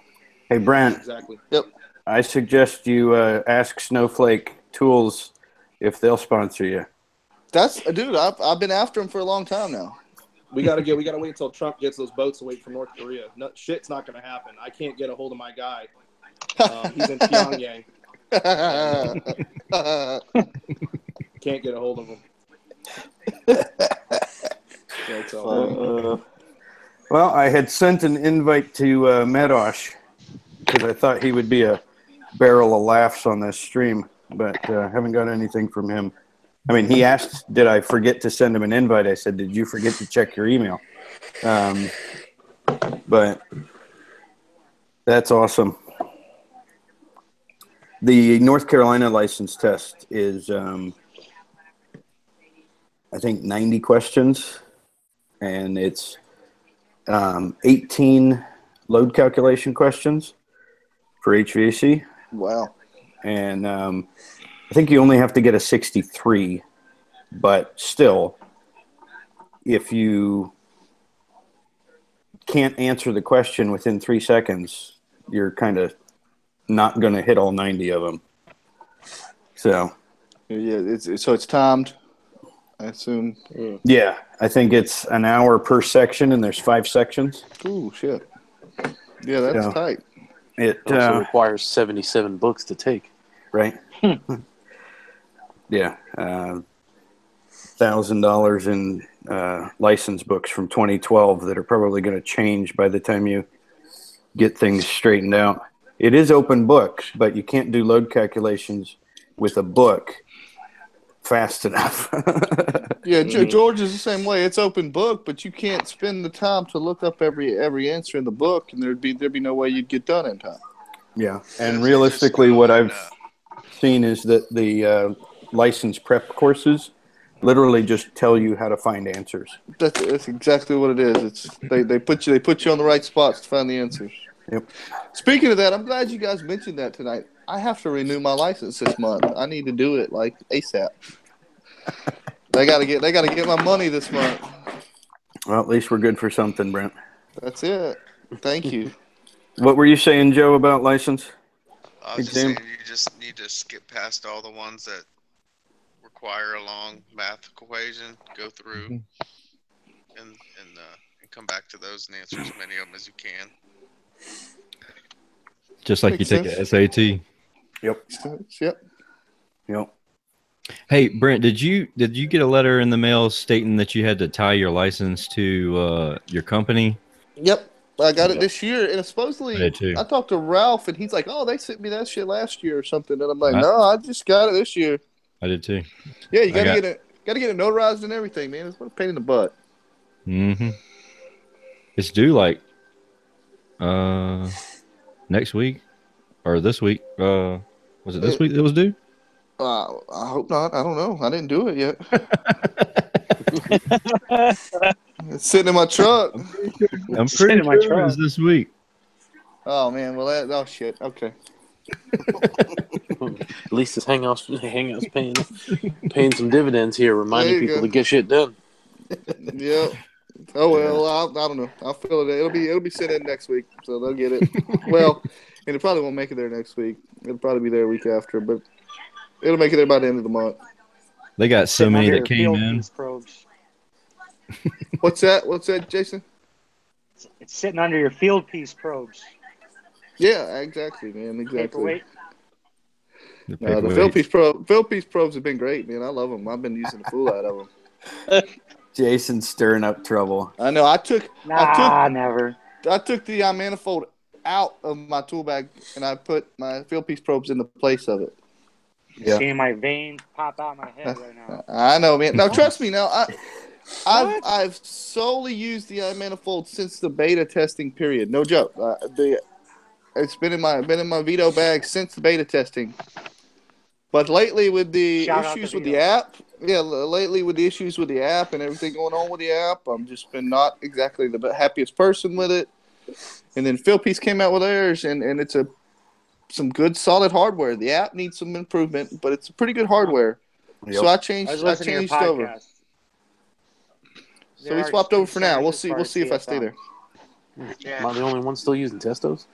Hey, Brent. Exactly. Yep. I suggest you ask Snowflake Tools if they'll sponsor you. Dude. I've been after them for a long time now. We gotta wait until Trump gets those boats away from North Korea. No, shit's not gonna happen. I can't get a hold of my guy. He's in Pyongyang. Can't get a hold of him. That's well, I had sent an invite to Medosch because I thought he would be a barrel of laughs on this stream, but haven't got anything from him. I mean, he asked, did I forget to send him an invite? I said, did you forget to check your email? But that's awesome. The North Carolina license test is, I think, 90 questions, and it's 18 load calculation questions for HVAC. Wow. And I think you only have to get a 63, but still, if you can't answer the question within 3 seconds, you're kind of not going to hit all 90 of them. So, yeah, it's timed, I assume. Yeah, I think it's an hour per section, and there's 5 sections. Ooh, shit. Yeah, that's tight. It also requires 77 books to take. Right. Yeah, $1,000 in license books from 2012 that are probably going to change by the time you get things straightened out. It is open book, but you can't do load calculations with a book fast enough. Yeah, George is the same way. It's open book, but you can't spend the time to look up every answer in the book, and there'd be no way you'd get done in time. Yeah, and realistically, what I've seen is that the license prep courses literally just tell you how to find answers. That's exactly what it is. They put you on the right spots to find the answers. Yep. Speaking of that, I'm glad you guys mentioned that tonight. I have to renew my license this month. I need to do it like ASAP. They gotta get my money this month. Well, at least we're good for something, Brent. That's it. Thank you. What were you saying, Joe, about license? I was just saying you just need to skip past all the ones that require a long math equation, go through, and come back to those and answer as many of them as you can. Just like Makes you take sense. an SAT. Yep. Yep. Yep. Hey, Brent, did you get a letter in the mail stating that you had to tie your license to your company? Yep. I got it this year, and I supposedly did too. I talked to Ralph, and he's like, "Oh, they sent me that shit last year or something," and I'm like, "No, I just got it this year." I did too. Yeah, you got to get it notarized and everything, man. It's a pain in the butt. Mm-hmm. It's due like next week or this week. Was it this week it was due? I hope not. I don't know. I didn't do it yet. It's sitting in my truck. I'm pretty sure it was this week. Oh man, well oh shit. Okay. At least this Hangout's paying some dividends here, reminding people to get shit done. Yep. Oh well, I don't know. I'll fill it. It'll be sent in next week, so they'll get it. Well, and it probably won't make it there next week. It'll probably be there a week after, but it'll make it there by the end of the month. They got so many that came in. Probes. What's that, Jason? It's sitting under your Fieldpiece probes. Yeah, exactly, man. Exactly. Paperweight. The Fieldpiece probes have been great, man. I love them. I've been using the fool out of them. Jason's stirring up trouble. I know. I took never. I took the manifold out of my tool bag and I put my Fieldpiece probes in the place of it. Yeah. Seeing my veins pop out my head right now. I know, man. Now trust me. Now I've solely used the manifold since the beta testing period. No joke. It's been in my Vito bag since the beta testing. But lately with the issues with the app, lately with the issues with the app and everything going on with the app, I'm just been not exactly the happiest person with it. And then Fieldpiece came out with theirs, and it's some good solid hardware. The app needs some improvement, but it's a pretty good hardware. Yep. So I changed over. So we swapped over for now. We'll see if I stay there. Am I the only one still using Testos?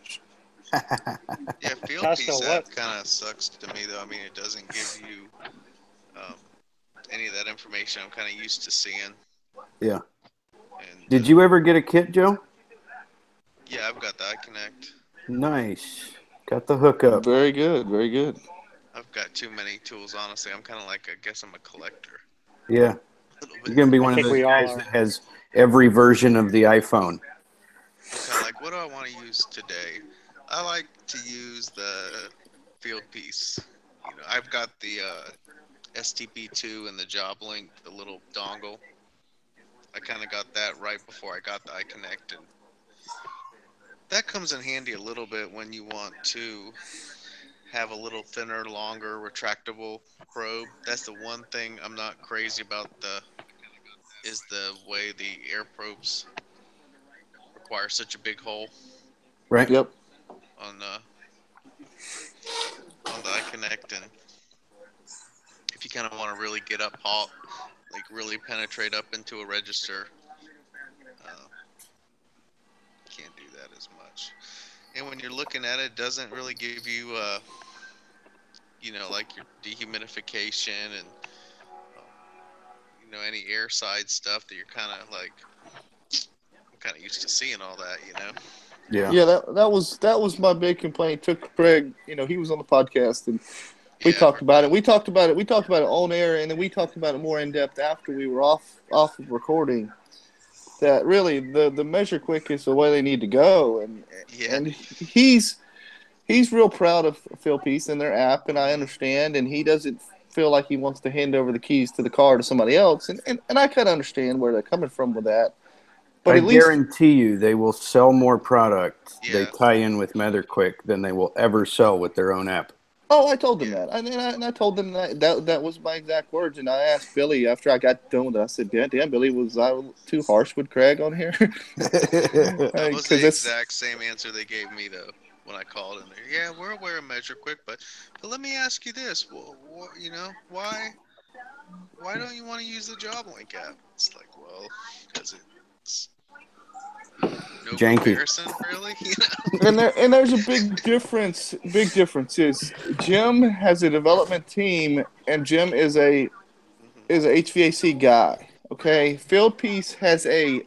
Yeah, Fieldpiece app kind of sucks to me, though. I mean, it doesn't give you any of that information I'm kind of used to seeing. Yeah. And, did you ever get a kit, Joe? Yeah, I've got the iConnect. Nice. Got the hookup. Very good. Very good. I've got too many tools, honestly. I'm kind of like, I guess I'm a collector. Yeah. You're going to be one of those guys that has every version of the iPhone. I'm kind of like, what do I want to use today? I like to use the Fieldpiece. You know, I've got the STP2 and the Joblink, the little dongle. I kind of got that right before I got the iConnect, and that comes in handy a little bit when you want to have a little thinner, longer, retractable probe. That's the one thing I'm not crazy about is the way the air probes require such a big hole. Right. Yep. On the iConnect, and if you kind of want to really get up hot, like really penetrate up into a register, can't do that as much. And when you're looking at it, it doesn't really give you, like your dehumidification and any air side stuff that you're kind of like. I'm kind of used to seeing all that, Yeah, that was my big complaint. Took Craig, he was on the podcast and we talked about it. We talked about it on air, and then we talked about it more in depth after we were off of recording. That really the Measure Quick is the way they need to go, and he's real proud of Fieldpiece and their app, and I understand, and he doesn't feel like he wants to hand over the keys to the car to somebody else, and I kind of understand where they're coming from with that. But I guarantee you they will sell more product they tie in with MeasureQuick than they will ever sell with their own app. Oh, I told them that. And I told them that was my exact words. And I asked Billy after I got done with it, I said, damn, Billy, was I too harsh with Craig on here? That was the exact same answer they gave me, though, when I called in there. Yeah, we're aware of MeasureQuick, but let me ask you this. Well, why don't you want to use the Joblink app? It's like, well, because it's no janky. Comparison, really. And there's a big difference. Big difference is Jim has a development team, and Jim is a HVAC guy. Okay, Fieldpiece has a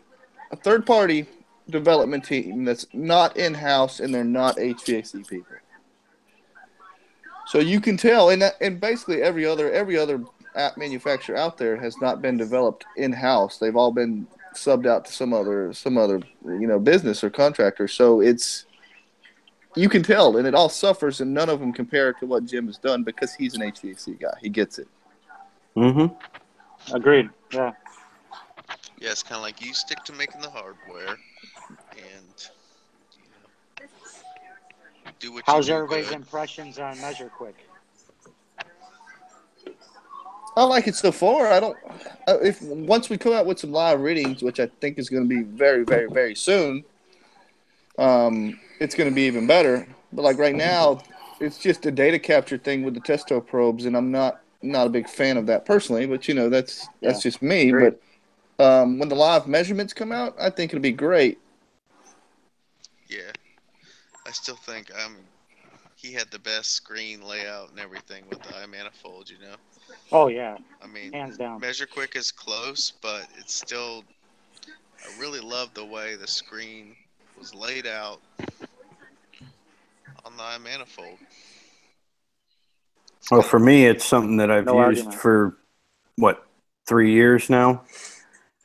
third party development team that's not in house, and they're not HVAC people. So you can tell, and basically every other app manufacturer out there has not been developed in house. They've all been subbed out to some other business or contractor. So you can tell, and it all suffers, and none of them compare to what Jim has done because he's an HVAC guy. He gets it. Mm-hmm. Agreed. Yeah. Yeah, it's kind of like you stick to making the hardware, and do what How's you do everybody's good. impressions on Measure Quick? I like it so far. I don't. If once we come out with some live readings, which I think is going to be very, very, very soon, it's going to be even better. But like right now, it's just a data capture thing with the testo probes, and I'm not a big fan of that personally. But that's just me. Agreed. But when the live measurements come out, I think it'll be great. Yeah, I still think he had the best screen layout and everything with the iManifold. Oh yeah. I mean, hands down. Measure Quick is close, but it's still. I really love the way the screen was laid out on the iManifold. Well, for me, it's something that I've No used argument. for 3 years now,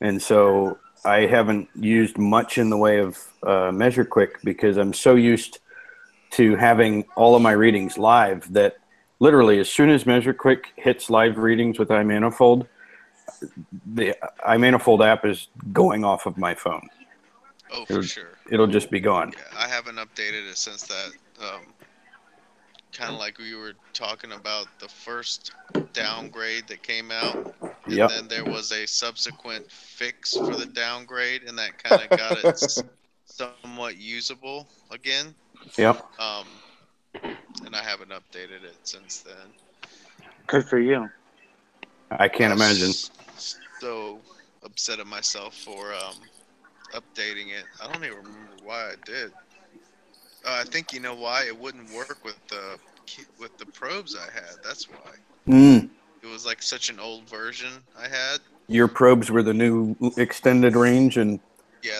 and so I haven't used much in the way of Measure Quick because I'm so used to having all of my readings live that literally as soon as Measure Quick hits live readings with iManifold, the iManifold app is going off of my phone. Oh, for sure. It'll just be gone. Yeah, I haven't updated it since that. Kind of like we were talking about the first downgrade that came out, and then there was a subsequent fix for the downgrade, and that kind of got it somewhat usable again. Yep. And I haven't updated it since then. Good for you. I can't imagine. So upset at myself for updating it. I don't even remember why I did. I think you know why it wouldn't work with the probes I had. That's why. It was like such an old version I had. Your probes were the new extended range, and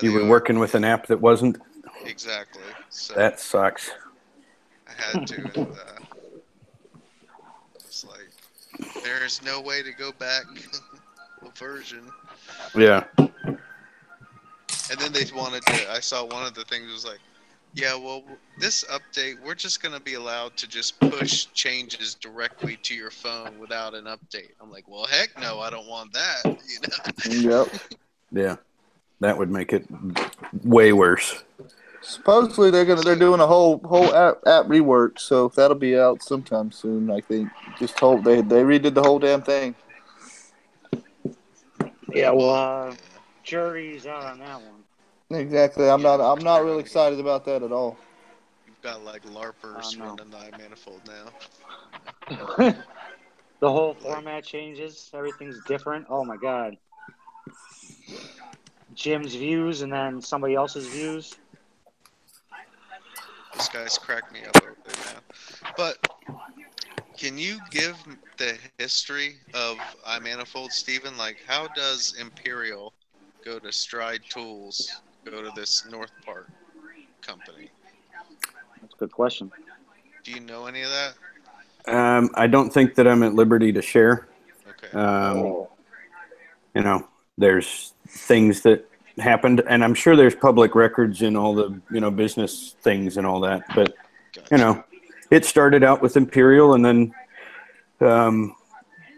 you were working with an app that wasn't. Exactly. So that sucks. I had to. And, it's like there's no way to go back a version. Yeah. And then they wanted to. I saw one of the things was like, yeah, well, this update, we're just going to be allowed to just push changes directly to your phone without an update. I'm like, well, heck no, I don't want that, Yep. Yeah, that would make it way worse. Supposedly they're doing a whole app rework, so that'll be out sometime soon. I think. Just told they redid the whole damn thing. Yeah, well, jury's out on that one. Exactly. I'm not really excited about that at all. You've got like LARPers running the iManifold now. The whole format changes. Everything's different. Oh my god. Jim's views and then somebody else's views. This guy's cracked me up over there now. But can you give the history of iManifold, Stephen? Like, how does Imperial go to Stride Tools, go to this North Park company? That's a good question. Do you know any of that? I don't think that I'm at liberty to share. Okay. There's things that happened, and I'm sure there's public records in all the, business things and all that. But, it started out with Imperial and then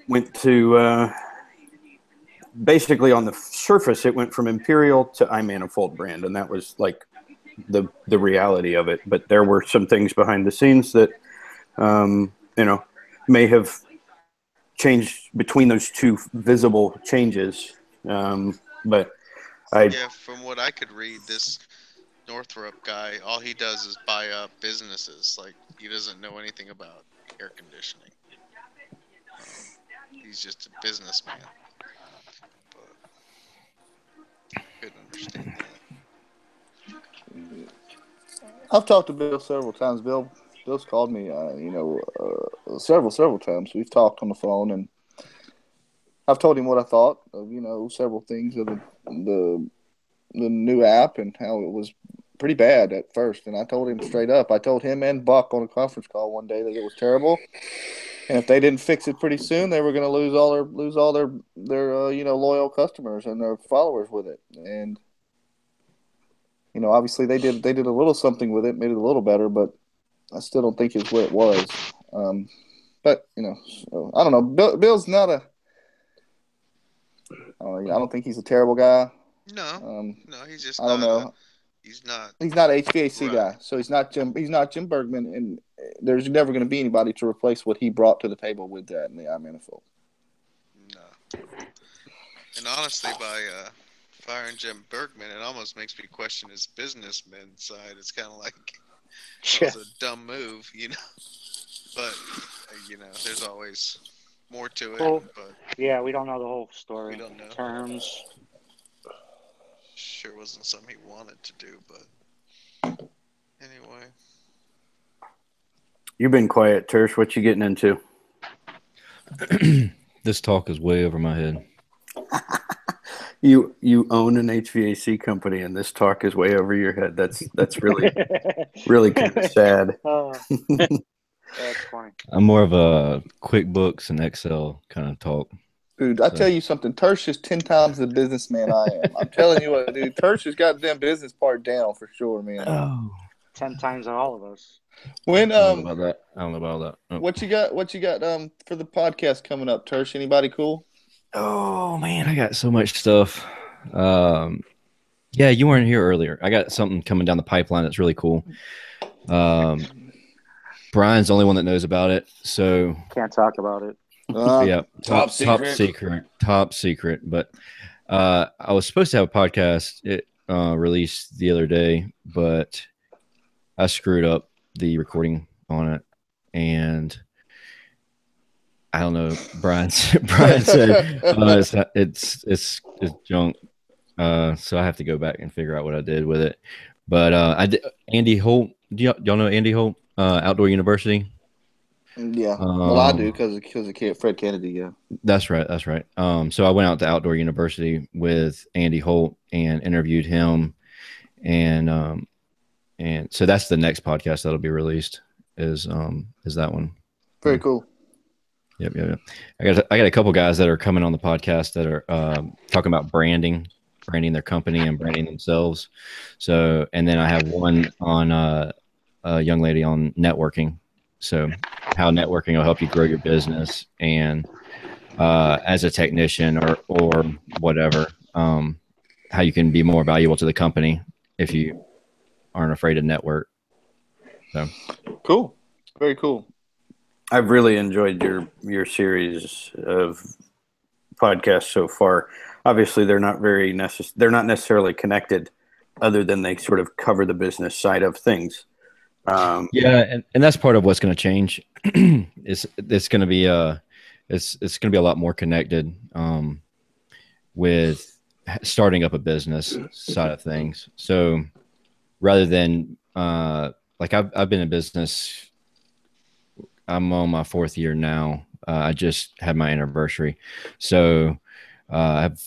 went to, basically on the surface, it went from Imperial to iManifold brand, and that was like the reality of it. But there were some things behind the scenes that, may have changed between those two visible changes. But from what I could read, this Northrop guy, all he does is buy up businesses. Like, he doesn't know anything about air conditioning. He's just a businessman. But I couldn't understand that. I've talked to Bill several times. Bill's called me, several times. We've talked on the phone, and I've told him what I thought of, several things of the new app and how it was pretty bad at first. And I told him straight up. I told him and Buck on a conference call one day that it was terrible. And if they didn't fix it pretty soon, they were going to lose all their loyal customers and their followers with it. And obviously they did a little something with it, made it a little better, but I still don't think it's what it was. But so, I don't know. Bill's not a. I don't think he's a terrible guy. No, he's just. I don't know. He's not an HVAC right. guy, so he's not Jim Bergman, and there's never going to be anybody to replace what he brought to the table with that in the iManifold. No, and honestly, by firing Jim Bergman, it almost makes me question his businessman side. It's kind of like it's a dumb move, But there's always more to it. Well, but yeah, we don't know the whole story. We don't know terms. Sure wasn't something he wanted to do, but anyway. You've been quiet, Tersh. What you getting into? This talk is way over my head. You own an HVAC company, and this talk is way over your head. That's really really kind of sad. That's funny. I'm more of a QuickBooks and Excel kind of talk. Dude, I tell you something. Tersh is 10 times the businessman I am. I'm telling you what, dude. Tersh has got them business part down for sure, man. Oh, 10 times all of us. When I don't know about that. Oh. What you got for the podcast coming up, Tersh? Anybody cool? Oh man, I got so much stuff. Yeah, you weren't here earlier. I got something coming down the pipeline that's really cool. Brian's the only one that knows about it, so can't talk about it. Yeah, top secret. But I was supposed to have a podcast. It released the other day, but I screwed up the recording on it, and I don't know. Brian said it's junk. So I have to go back and figure out what I did with it. But I did. Andy Holt. Do y'all know Andy Holt? Outdoor University. Yeah, well, I do because of Fred Kennedy. Yeah, that's right. So I went out to Outdoor University with Andy Holt and interviewed him, and so that's the next podcast that'll be released. Is that one? Very cool. Yep. I got a couple guys that are coming on the podcast that are talking about branding their company and branding themselves. So, and then I have one on a young lady on networking. So how networking will help you grow your business, and as a technician or whatever, how you can be more valuable to the company if you aren't afraid to network. So cool. Very cool. I've really enjoyed your series of podcasts so far. Obviously, they're not necessarily connected, other than they sort of cover the business side of things. Yeah, and that's part of what's going to change. It's going to be it's going to be a lot more connected with starting up a business side of things. So rather than like I've been in business. I'm on my 4th year now. I just had my anniversary. So I have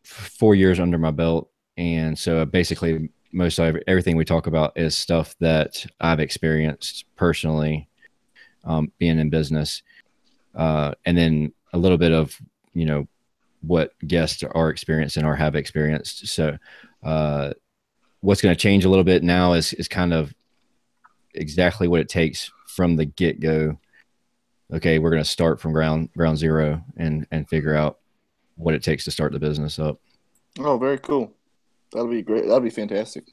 4 years under my belt. And so basically most of everything we talk about is stuff that I've experienced personally being in business. And then a little bit of, what guests are experiencing or have experienced. So what's going to change a little bit now is kind of exactly what it takes from the get-go. Okay, we're going to start from ground zero and figure out what it takes to start the business up. Oh, very cool. That'll be great. That'll be fantastic.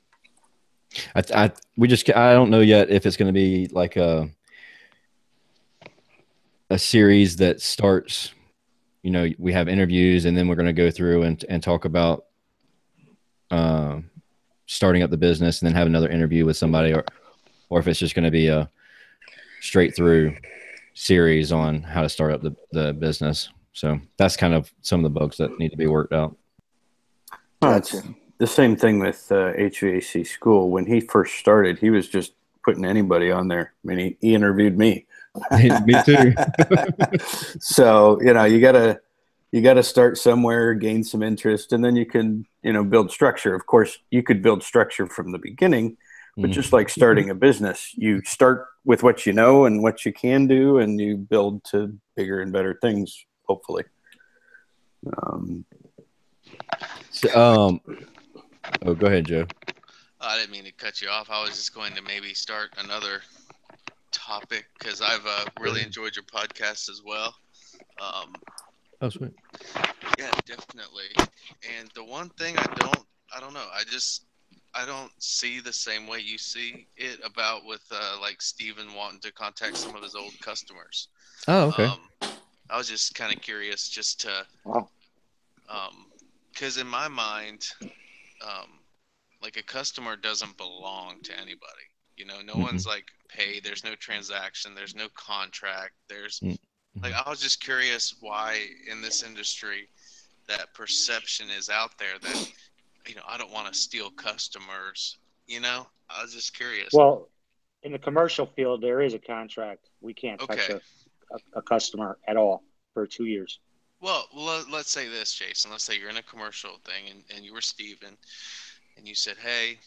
I don't know yet if it's going to be like a series that starts, we have interviews and then we're going to go through and talk about starting up the business and then have another interview with somebody, or if it's just going to be a straight through series on how to start up the business. So that's kind of some of the bugs that need to be worked out. Well, it's the same thing with HVAC school. When he first started, he was just putting anybody on there. I mean, he interviewed me. Me too. So, you gotta start somewhere, gain some interest, and then you can, build structure. Of course, you could build structure from the beginning, But just like starting a business, you start with what you know and what you can do, and you build to bigger and better things, hopefully. Oh, go ahead, Joe. I didn't mean to cut you off. I was just going to maybe start another topic because I've really enjoyed your podcast as well. Oh, sweet. Yeah, definitely. And the one thing I don't know. I don't see the same way you see it about with like Steven wanting to contact some of his old customers. Oh, okay. I was just kind of curious just to, because in my mind, like a customer doesn't belong to anybody. You know, no one's like paid. There's no transaction. There's no contract. There's like, I was just curious why in this industry that perception is out there that, you know, I don't want to steal customers. You know, I was just curious. Well, in the commercial field, there is a contract. We can't touch a customer at all for 2 years. Well, let's say this, Jason. Let's say you're in a commercial thing and you were Steven and you said, hey,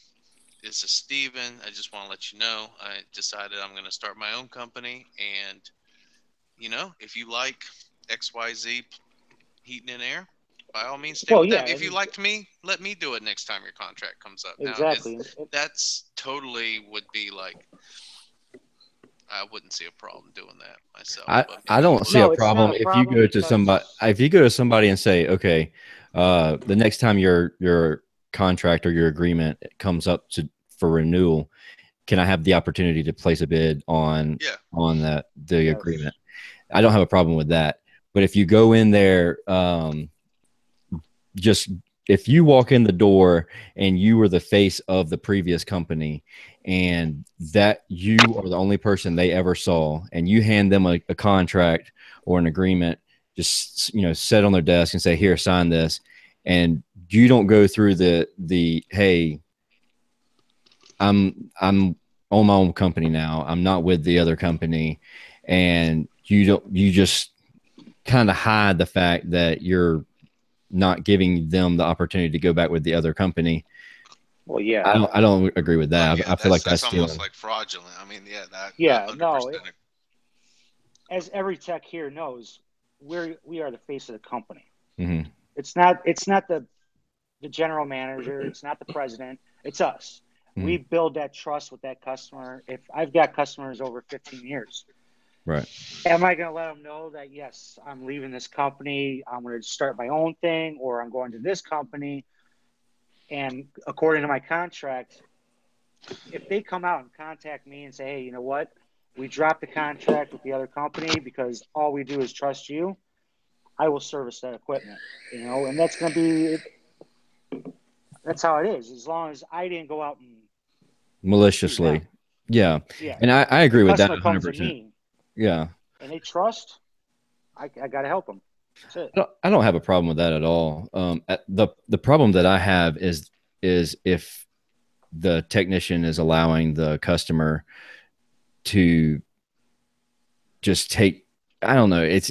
this is Steven. I just want to let you know I decided I'm going to start my own company. And, you know, if you like XYZ heating and air, by all means, stay with them. If you liked me, let me do it next time your contract comes up. Exactly. Now, that's totally would be like, I wouldn't see a problem doing that myself. I don't see a problem if you go to somebody. If you go to somebody and say, okay, the next time your contract or your agreement comes up for renewal, can I have the opportunity to place a bid on the agreement? I don't have a problem with that. But if you go in there, just if you walk in the door and you were the face of the previous company and that you are the only person they ever saw, and you hand them a contract or an agreement, just, you know, set on their desk and say, here, sign this. And you don't go through the, hey, I'm on my own company now. I'm not with the other company. And you just kind of hide the fact that you're not giving them the opportunity to go back with the other company. Well, yeah, I don't agree with that. Yeah, I feel like that's almost like fraudulent. I mean, as every tech here knows, we are the face of the company. Mm-hmm. It's not the general manager. It's not the president. It's us. Mm-hmm. We build that trust with that customer. If I've got customers over 15 years, right? Am I going to let them know that, yes, I'm leaving this company, I'm going to start my own thing, or I'm going to this company? And according to my contract, if they come out and contact me and say, hey, you know what, we dropped the contract with the other company because all we do is trust you, I will service that equipment, you know, and that's going to be, that's how it is, as long as I didn't go out and maliciously. Yeah. And I agree with that 100%. Yeah. And they trust, I got to help them. That's it. I don't have a problem with that at all. The problem that I have is if the technician is allowing the customer to just take, I don't know, it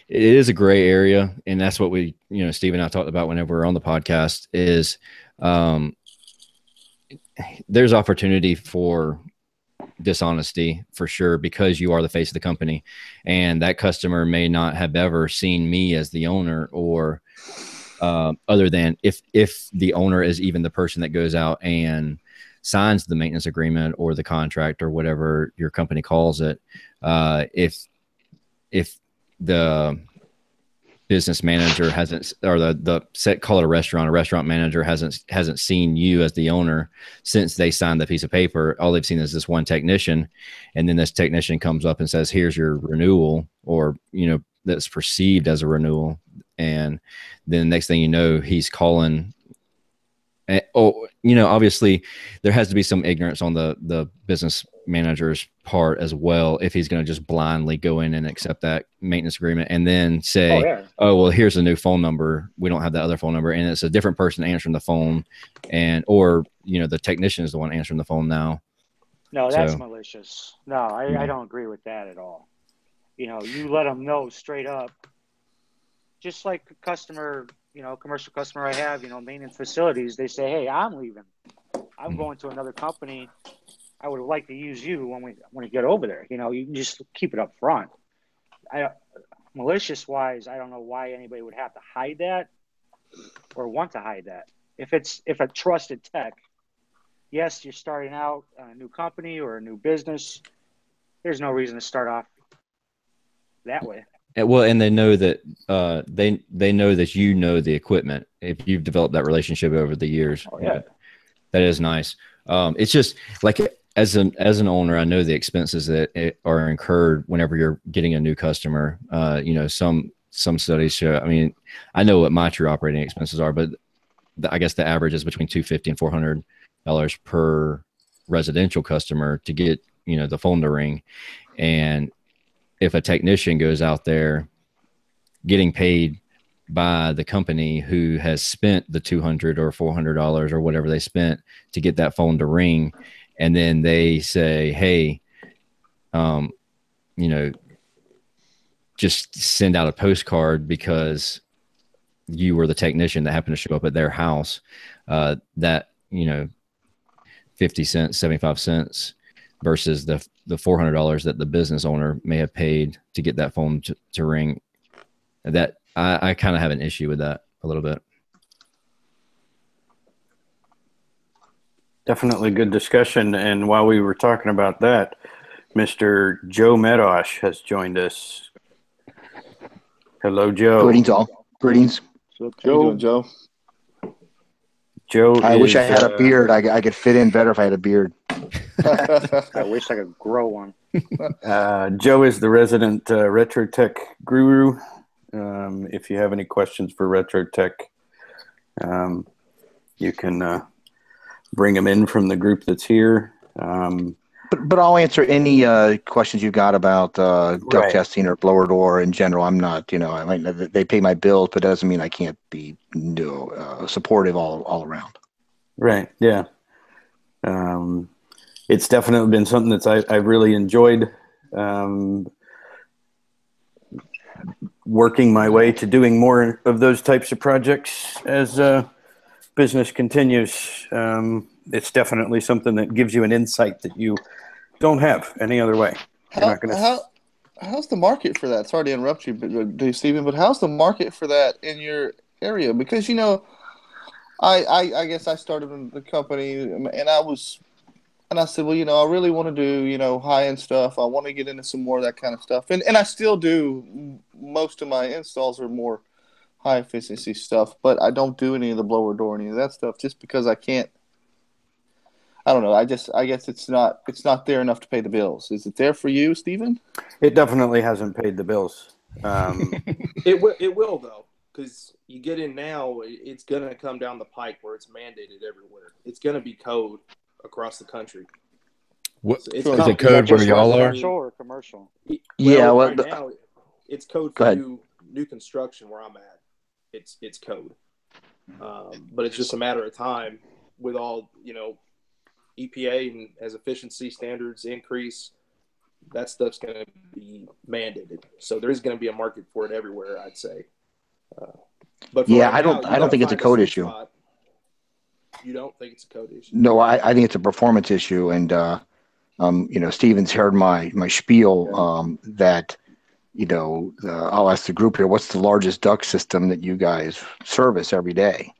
is a gray area. And that's what we, you know, Steve and I talked about whenever we're on the podcast is, there's opportunity for dishonesty for sure, because you are the face of the company, and that customer may not have ever seen me as the owner, or other than if the owner is even the person that goes out and signs the maintenance agreement or the contract or whatever your company calls it. If the business manager hasn't, or call it a restaurant manager hasn't seen you as the owner since they signed the piece of paper, all they've seen is this one technician. And then this technician comes up and says, here's your renewal, or, you know, that's perceived as a renewal. And then the next thing you know, he's calling. Oh, you know, obviously there has to be some ignorance on the business manager's part as well, if he's going to just blindly go in and accept that maintenance agreement and then say, oh, well, here's a new phone number, we don't have that other phone number, and it's a different person answering the phone, or, you know, the technician is the one answering the phone now. No, that's malicious. No, I don't agree with that at all. You know, you let them know straight up, just like a customer, you know, commercial customer I have, you know, maintenance facilities, they say, hey, I'm leaving. I'm going to another company. I would like to use you when we get over there. You know, you can just keep it up front. Malicious wise, I don't know why anybody would have to hide that or want to hide that. If a trusted tech, yes, you're starting out on a new company or a new business, there's no reason to start off that way. Well, and they know that they know that you know the equipment if you've developed that relationship over the years. Oh, yeah. That is nice. It's just like as an owner, I know the expenses that are incurred whenever you're getting a new customer. You know, some studies show. I mean, I know what my true operating expenses are, but I guess the average is between $250 and $400 per residential customer to get, you know, the phone to ring. And if a technician goes out there getting paid by the company who has spent the $200 or $400 or whatever they spent to get that phone to ring, and then they say, hey, you know, just send out a postcard because you were the technician that happened to show up at their house, that, you know, 50 cents, 75 cents versus the $400 that the business owner may have paid to get that phone to ring. That I kind of have an issue with that a little bit. Definitely good discussion. And while we were talking about that, Mr. Joe Medosch has joined us. Hello, Joe. Greetings, all. Greetings. How you doing, Joe? Joe, I wish I had a beard. I could fit in better if I had a beard. I wish I could grow one. Joe is the resident RetroTech guru. If you have any questions for RetroTech, you can bring them in from the group that's here. But I'll answer any questions you got about duct testing or blower door in general. I'm not, you know, they pay my bills, but it doesn't mean I can't be supportive all around. Right. Yeah. It's definitely been something that I've really enjoyed working my way to doing more of those types of projects as business continues. It's definitely something that gives you an insight that you don't have any other way. How's the market for that? Sorry to interrupt you, Stephen, but how's the market for that in your area? Because, you know, I guess I started in the company and I said, well, you know, I really want to do, you know, high-end stuff. I want to get into some more of that kind of stuff. And I still do. Most of my installs are more high-efficiency stuff, but I don't do any of the blower door, any of that stuff, just because I can't. I don't know. I guess it's not there enough to pay the bills. Is it there for you, Stephen? It definitely hasn't paid the bills. It will though, because you get in now, it's gonna come down the pike where it's mandated everywhere. It's gonna be code across the country. What so is it code where y'all are? Commercial or commercial? Yeah, well, right now it's code for new construction where I'm at. It's code, but it's just a matter of time with all, you know, EPA and as efficiency standards increase, that stuff's going to be mandated. So there is going to be a market for it everywhere, I'd say. But yeah, right I don't think it's a code issue. Spot. You don't think it's a code issue? No, I think it's a performance issue. And you know, Stephen's heard my spiel that, you know, I'll ask the group here, what's the largest duct system that you guys service every day?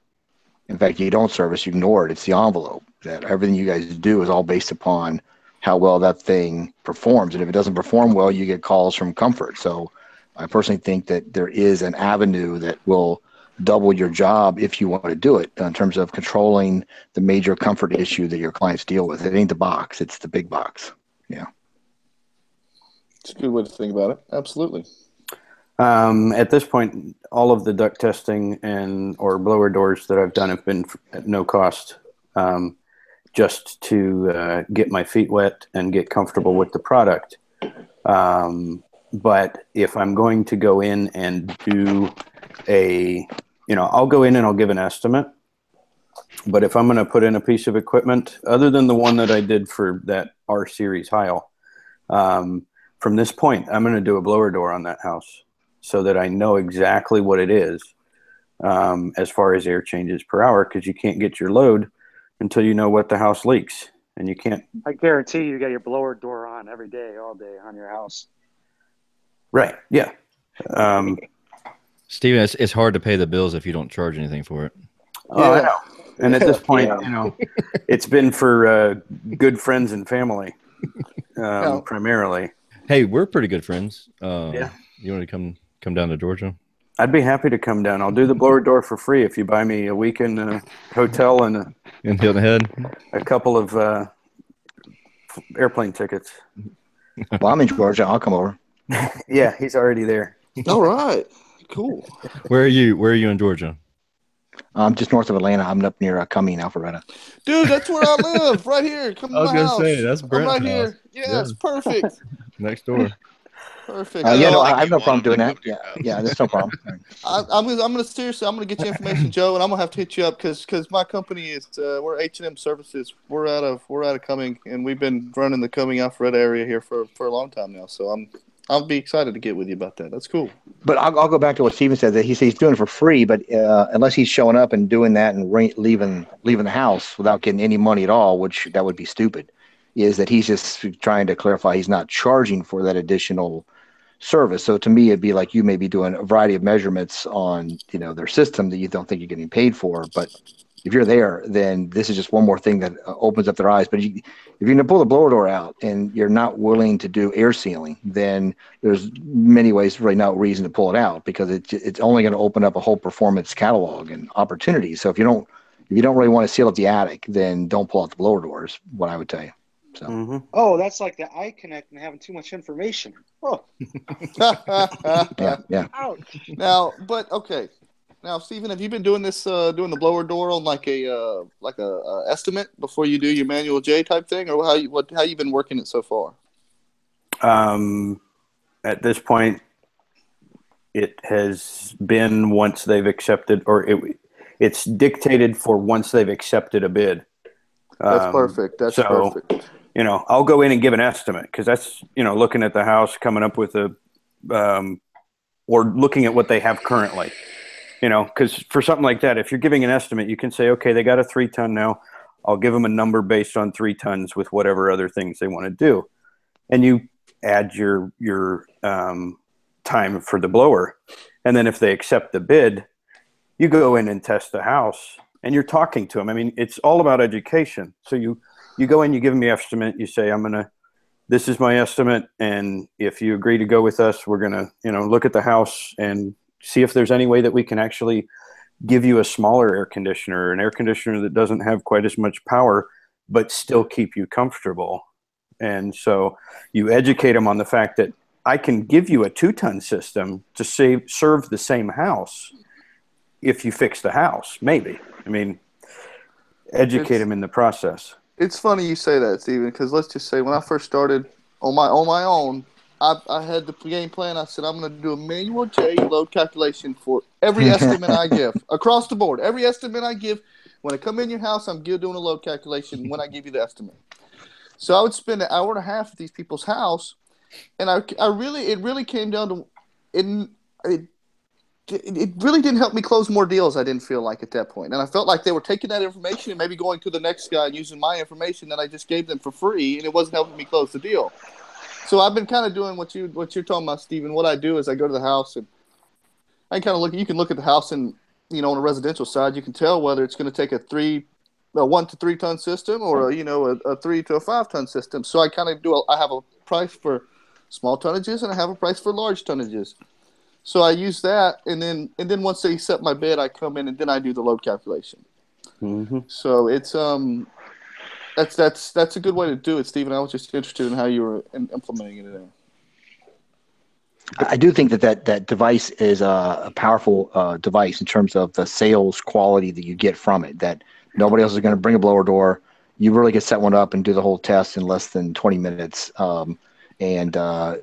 In fact, you don't service, you ignore it. It's the envelope. That everything you guys do is all based upon how well that thing performs. And if it doesn't perform well, you get calls from comfort. So I personally think that there is an avenue that will double your job if you want to do it in terms of controlling the major comfort issue that your clients deal with. It ain't the box, it's the big box. Yeah. It's a good way to think about it. Absolutely. At this point, all of the duct testing or blower doors that I've done have been at no cost, just to get my feet wet and get comfortable with the product. But if I'm going to go in and do I'll go in and I'll give an estimate. But if I'm going to put in a piece of equipment, other than the one that I did for that R-Series Heil, from this point, I'm going to do a blower door on that house so that I know exactly what it is as far as air changes per hour, because you can't get your load until you know what the house leaks, and you can't. I guarantee you got your blower door on every day, all day on your house. Right. Yeah. Steven, it's hard to pay the bills if you don't charge anything for it. Oh, I know. And at this point, you know, it's been for good friends and family, primarily. Hey, we're pretty good friends. Yeah. You want to come down to Georgia? I'd be happy to come down. I'll do the blower door for free if you buy me a weekend hotel and Hilton Head, a couple of airplane tickets. Well, I'm in Georgia. I'll come over. Yeah, he's already there. All right. Cool. Where are you in Georgia? I'm just north of Atlanta. I'm up near Cumming, Alpharetta. Dude, that's where I live. Right here. Come to my house. Say that's Brent's right house. here. Yeah, it's perfect. Next door. Perfect. Yeah, no, I have no you problem doing wanted that. to go Yeah, that's no problem. I'm gonna seriously. I'm gonna get you information, Joe, and I'm gonna have to hit you up because my company is we're H&M Services. We're out of Cumming, and we've been running the Cumming Alpharetta area here for a long time now. So I'll be excited to get with you about that. That's cool. But I'll go back to what Steven said, that he's doing it for free, but unless he's showing up and doing that and leaving the house without getting any money at all, which that would be stupid, is that he's just trying to clarify he's not charging for that additional service. So to me, it'd be like you may be doing a variety of measurements on their system that you don't think you're getting paid for, but if you're there, then this is just one more thing that opens up their eyes. But if you're going to pull the blower door out and you're not willing to do air sealing, then there's many ways, really no reason to pull it out, because it's only going to open up a whole performance catalog and opportunities. So if you don't really want to seal up the attic, then don't pull out the blower doors, what I would tell you. So. Oh, that's like the iConnect and having too much information. Oh. Yeah. Ouch. Now, Stephen, have you been doing this, doing the blower door on like a estimate before you do your manual J type thing, or how you been working it so far? At this point, it has been once they've accepted, or it's dictated for once they've accepted a bid. That's perfect. That's perfect. I'll go in and give an estimate, because that's looking at the house, coming up with or looking at what they have currently. Because for something like that, if you're giving an estimate, you can say, okay, they got a 3-ton now. I'll give them a number based on 3 tons with whatever other things they want to do. And you add your time for the blower. And then if they accept the bid, you go in and test the house, and you're talking to them. I mean, it's all about education. So you go in, you give them the estimate, you say, this is my estimate. And if you agree to go with us, we're going to, look at the house and see if there's any way that we can actually give you a smaller air conditioner, an air conditioner that doesn't have quite as much power, but still keep you comfortable. And so you educate them on the fact that I can give you a 2-ton system to serve the same house if you fix the house, maybe. I mean, educate them in the process. It's funny you say that, Stephen, because let's just say when I first started on my own, I had the game plan. I said, I'm going to do a manual J load calculation for every estimate I give across the board. Every estimate I give, when I come in your house, I'm doing a load calculation when I give you the estimate. So I would spend an hour and a half at these people's house, and it really came down to it really didn't help me close more deals. I didn't feel like at that point, and I felt like they were taking that information and maybe going to the next guy and using my information that I just gave them for free, and it wasn't helping me close the deal. So I've been kind of doing what you're talking about, Stephen. What I do is I go to the house and I kind of look. You can look at the house and on a residential side, you can tell whether it's going to take a 1 to 3 ton system or a 3 to a 5 ton system. So I kind of I have a price for small tonnages and I have a price for large tonnages. So I use that, and then once they accept my bid, I come in and then I do the load calculation. So it's That's a good way to do it, Stephen. I was just interested in how you were implementing it there. I do think that device is a powerful device in terms of the sales quality that you get from it, that nobody else is going to bring a blower door. You really can set one up and do the whole test in less than 20 minutes and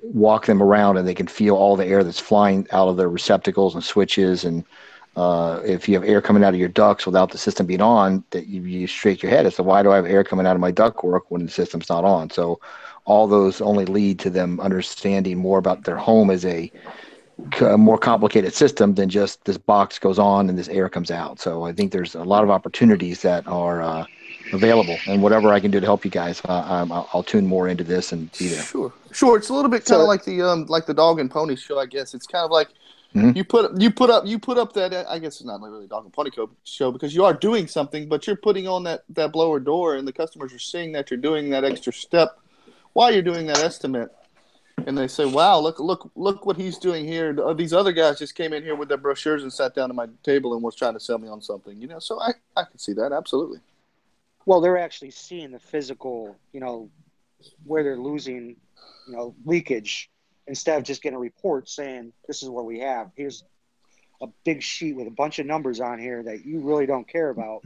walk them around, and they can feel all the air that's flying out of their receptacles and switches. And if you have air coming out of your ducts without the system being on, that you shake your head as to why do I have air coming out of my ductwork when the system's not on? So all those only lead to them understanding more about their home as a more complicated system than just this box goes on and this air comes out. So I think there's a lot of opportunities that are available, and whatever I can do to help you guys, I'll tune more into this and be there. Sure. It's a little bit kind of like the dog and pony show, I guess. It's kind of like you put up that. I guess it's not really a dog and pony show because you are doing something, but you're putting on that blower door, and the customers are seeing that you're doing that extra step while you're doing that estimate, and they say, "Wow, look what he's doing here." These other guys just came in here with their brochures and sat down at my table and was trying to sell me on something, So I can see that absolutely. Well, they're actually seeing the physical, where they're losing, leakage, instead of just getting a report saying, this is what we have. Here's a big sheet with a bunch of numbers on here that you really don't care about.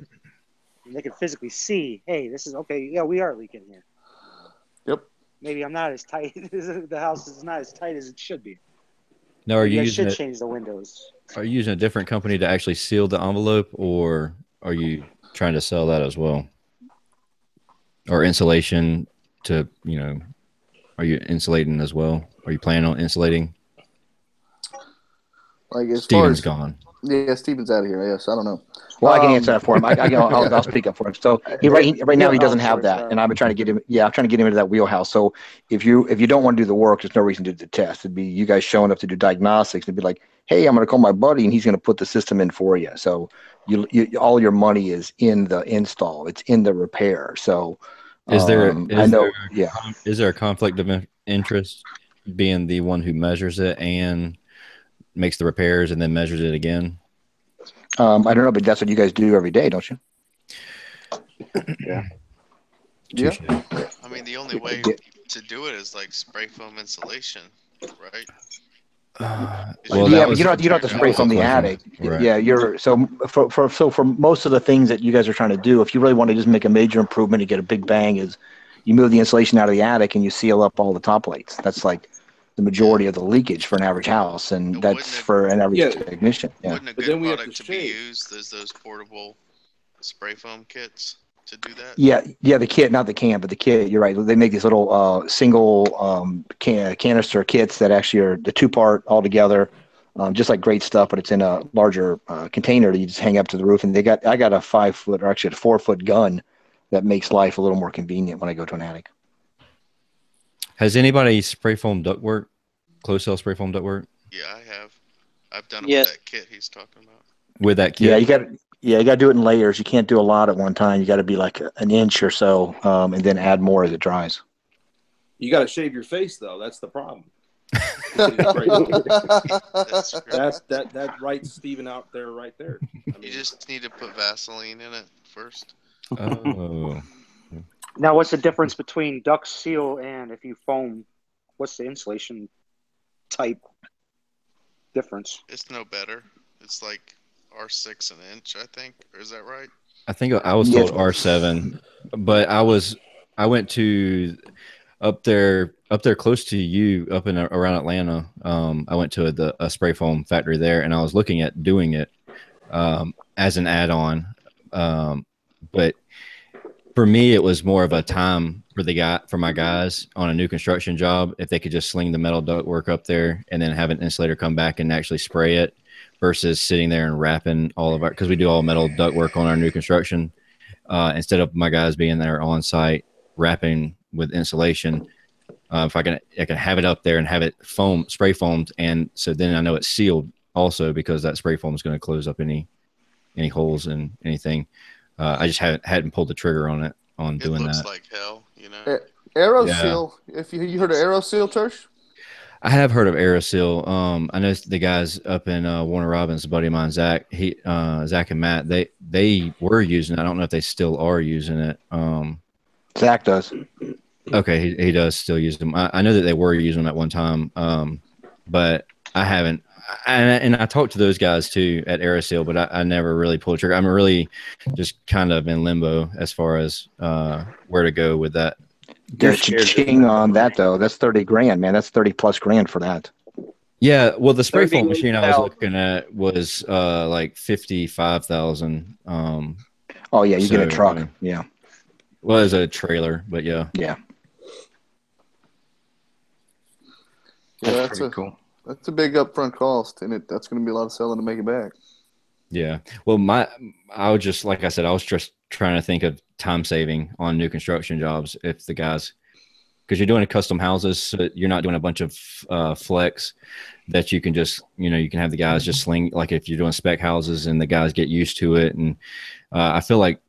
And they can physically see, hey, this is okay. Yeah, we are leaking here. Yep. Maybe I'm not as tight. The house is not as tight as it should be. No, are you should change the windows. Are you using a different company to actually seal the envelope, or are you trying to sell that as well? Or insulation to, are you insulating as well? Are you planning on insulating? Like as Steven's gone. Yeah, Steven's out of here. Yes, I don't know. Well, I can answer that for him. I'll speak up for him. So right now he doesn't have that, and I've been trying to get him. Yeah, I'm trying to get him into that wheelhouse. So if you don't want to do the work, there's no reason to do the test. It'd be you guys showing up to do diagnostics. It'd be like, hey, I'm going to call my buddy, and he's going to put the system in for you. So all your money is in the install. It's in the repair. So is there a conflict of interest being the one who measures it and makes the repairs and then measures it again? I don't know, but that's what you guys do every day, don't you? Yeah. I mean, the only way to do it is like spray foam insulation, right? Well, yeah, but you don't have to spray foam the attic. Right. Yeah, for most of the things that you guys are trying to do, if you really want to just make a major improvement and get a big bang, is you move the insulation out of the attic and you seal up all the top plates. That's like the majority of the leakage for an average house, and that's for an average technician. Yeah. Wouldn't a good product to be used is those portable spray foam kits to do that? Yeah, the kit, not the can, but the kit. You're right. They make these little single canister kits that actually are the two-part all together, just like great stuff, but it's in a larger container that you just hang up to the roof. And I got a 5-foot, or actually a 4-foot gun that makes life a little more convenient when I go to an attic. Has anybody spray foam ductwork, closed cell spray foam ductwork? Yeah, I have. I've done it with that kit he's talking about. With that kit? Yeah, you got to do it in layers. You can't do a lot at one time. You got to be like an inch or so, and then add more as it dries. You got to shave your face though. That's the problem. that writes Steven out there right there. I mean, you just need to put Vaseline in it first. Oh. Now, what's the difference between duct seal and if you foam? What's the insulation type difference? It's no better. It's like R6 an inch, I think. Or is that right? I think I was told R7, but I went to up there close to you, up in around Atlanta. I went to a spray foam factory there, and I was looking at doing it as an add-on, but for me, it was more of a time for my guys on a new construction job, if they could just sling the metal ductwork up there and then have an insulator come back and actually spray it, versus sitting there and wrapping all of our, because we do all metal ductwork on our new construction. Instead of my guys being there on site wrapping with insulation, if I can have it up there and have it spray foamed, and so then I know it's sealed also, because that spray foam is going to close up any holes and anything. I just hadn't pulled the trigger on doing that. It looks like hell, you know. AeroSeal. Yeah. If you heard of AeroSeal, Tersh? I have heard of AeroSeal. I know the guys up in Warner Robins, a buddy of mine, Zach. Zach and Matt. They were using it. I don't know if they still are using it. Zach does. Okay, he does still use them. I know that they were using them at one time, but I haven't. And I talked to those guys too at AeroSeal, but I never really pulled the trigger. I'm really just kind of in limbo as far as where to go with that. There's ching on that though. That's $30,000, man. That's $30+ for that. Yeah, well, the spray foam machine I was looking at was like $55,000. Oh yeah, you get a truck. Yeah. Well, it's a trailer, but yeah. Yeah. Yeah, that's pretty cool. That's a big upfront cost, and that's going to be a lot of selling to make it back. Yeah. Well, I was just, like I said, I was just trying to think of time saving on new construction jobs if the guys, because you're doing custom houses, so you're not doing a bunch of flex that you can just, you can have the guys just sling, like if you're doing spec houses and the guys get used to it. And I feel like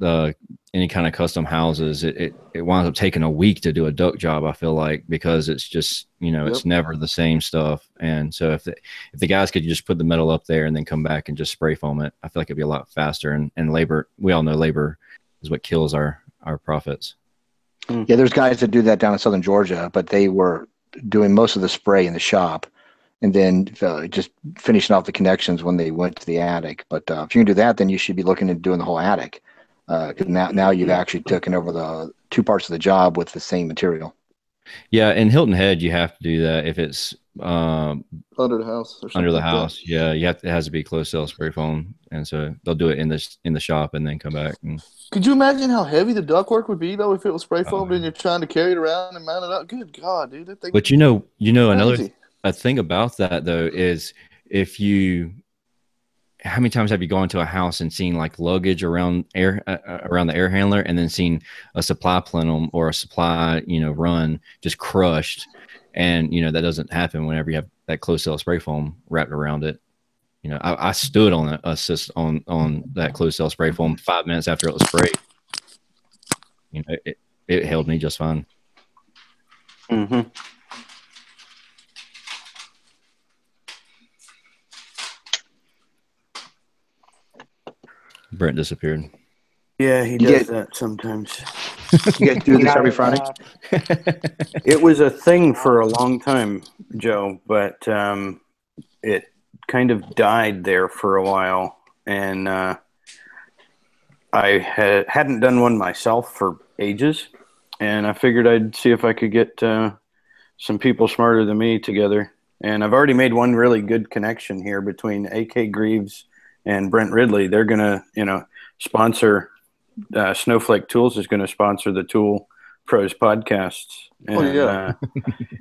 any kind of custom houses, it winds up taking a week to do a duct job, I feel like, because it's just, it's never the same stuff. And so if the guys could just put the metal up there and then come back and just spray foam it, I feel like it'd be a lot faster. And labor, we all know labor is what kills our profits. Yeah, there's guys that do that down in southern Georgia, but they were doing most of the spray in the shop and then just finishing off the connections when they went to the attic. But if you can do that, then you should be looking at doing the whole attic. Because now you've actually taken over the two parts of the job with the same material. Yeah, in Hilton Head, you have to do that if it's under the house. Or under the house, yeah, it has to be closed cell spray foam, and so they'll do it in the shop and then come back. Could you imagine how heavy the ductwork would be though if it was spray foamed and you're trying to carry it around and mount it up? Good God, dude! That thing. But another thing about that though is how many times have you gone to a house and seen like luggage around the air handler and then seen a supply plenum or a supply, run just crushed? And, that doesn't happen whenever you have that closed cell spray foam wrapped around it. I stood on on that closed cell spray foam 5 minutes after it was sprayed. It held me just fine. Mm-hmm. Brent disappeared. Yeah, he does that sometimes. You guys do this every Friday? It was a thing for a long time, Joe, but it kind of died there for a while. And I hadn't done one myself for ages. And I figured I'd see if I could get some people smarter than me together. And I've already made one really good connection here between A.K. Greaves and Brent Ridley. They're going to, sponsor Snowflake Tools is going to sponsor the Tool Pros podcasts. And,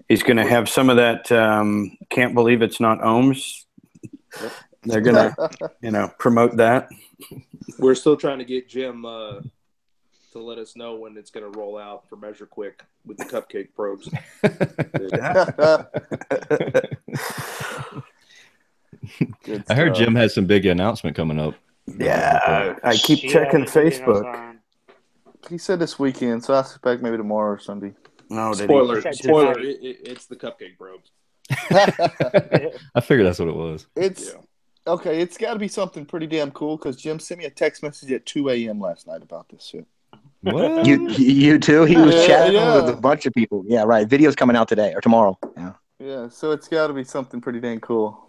he's going to have some of that can't believe it's not ohms. They're going to, promote that. We're still trying to get Jim to let us know when it's going to roll out for Measure Quick with the cupcake probes. I heard Jim has some big announcement coming up. Yeah, I keep checking Facebook. He said this weekend, so I suspect maybe tomorrow or Sunday. No, spoiler! It's the cupcake probes. I figured that's what it was. Okay. It's got to be something pretty damn cool because Jim sent me a text message at 2 a.m. last night about this shit. What? You too? He was chatting with a bunch of people. Yeah, right. Video's coming out today or tomorrow. Yeah. So it's got to be something pretty dang cool.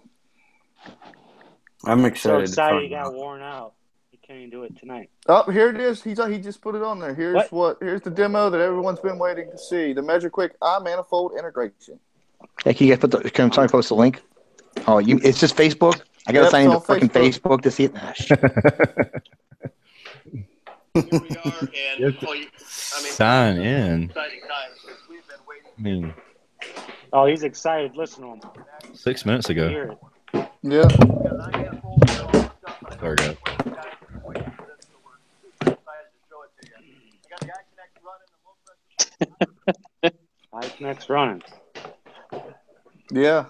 I'm excited. So excited he got worn out. He can't even do it tonight. Oh, here it is. He just put it on there. Here's the demo that everyone's been waiting to see. The Measure Quick iManifold integration. Hey, can you guys can somebody post the link? Oh, it's just Facebook? I got to sign into freaking Facebook to see it. Here we are, and sign in. Oh, he's excited. Listen to him. 6 minutes ago. Yeah. There we go. iConnect's running. Yeah.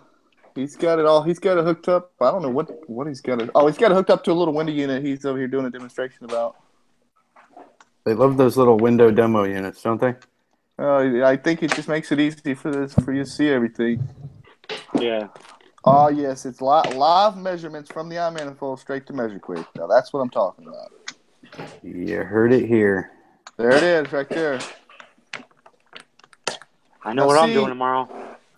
He's got it all. He's got it hooked up. I don't know what he's got it. Oh, he's got it hooked up to a little window unit he's over here doing a demonstration about. They love those little window demo units, don't they? I think it just makes it easy for you to see everything. Yeah. Oh, yes. It's live measurements from the iManifold straight to Measure Quick. Now, that's what I'm talking about. You heard it here. There it is, right there. I know what I'm doing tomorrow.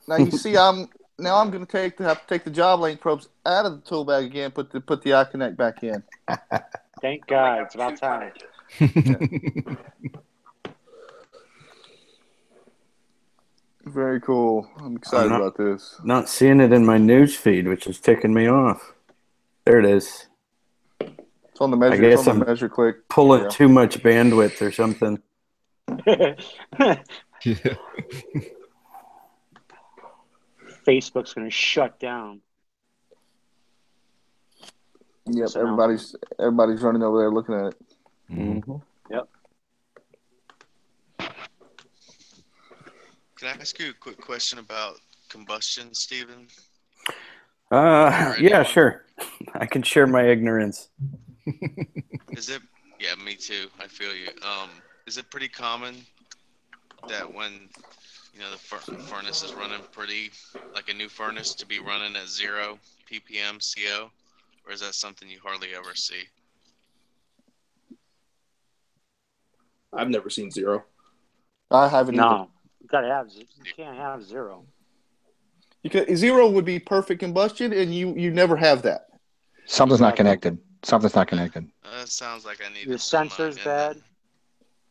Now, you see, I'm going to have to take the Joblink probes out of the tool bag again, put the iConnect back in. Thank God. It's about time. Very cool. I'm excited about this. Not seeing it in my news feed, which is ticking me off. There it is. It's on the Measure. I guess I'm Measure Quick. Pulling too much bandwidth or something. Facebook's going to shut down. Yep, everybody's running over there looking at it. Mm-hmm. Yep. Can I ask you a quick question about combustion, Stephen? Yeah, sure. I can share my ignorance. Is it? Yeah, me too. I feel you. Is it pretty common that when the furnace is running pretty, like a new furnace, to be running at 0 ppm CO, or is that something you hardly ever see? I've never seen 0. I haven't either. No, you can't have 0. 0 would be perfect combustion, and you never have that. Something's not connected. Something's not connected. That sounds like I need Your sensor's bad.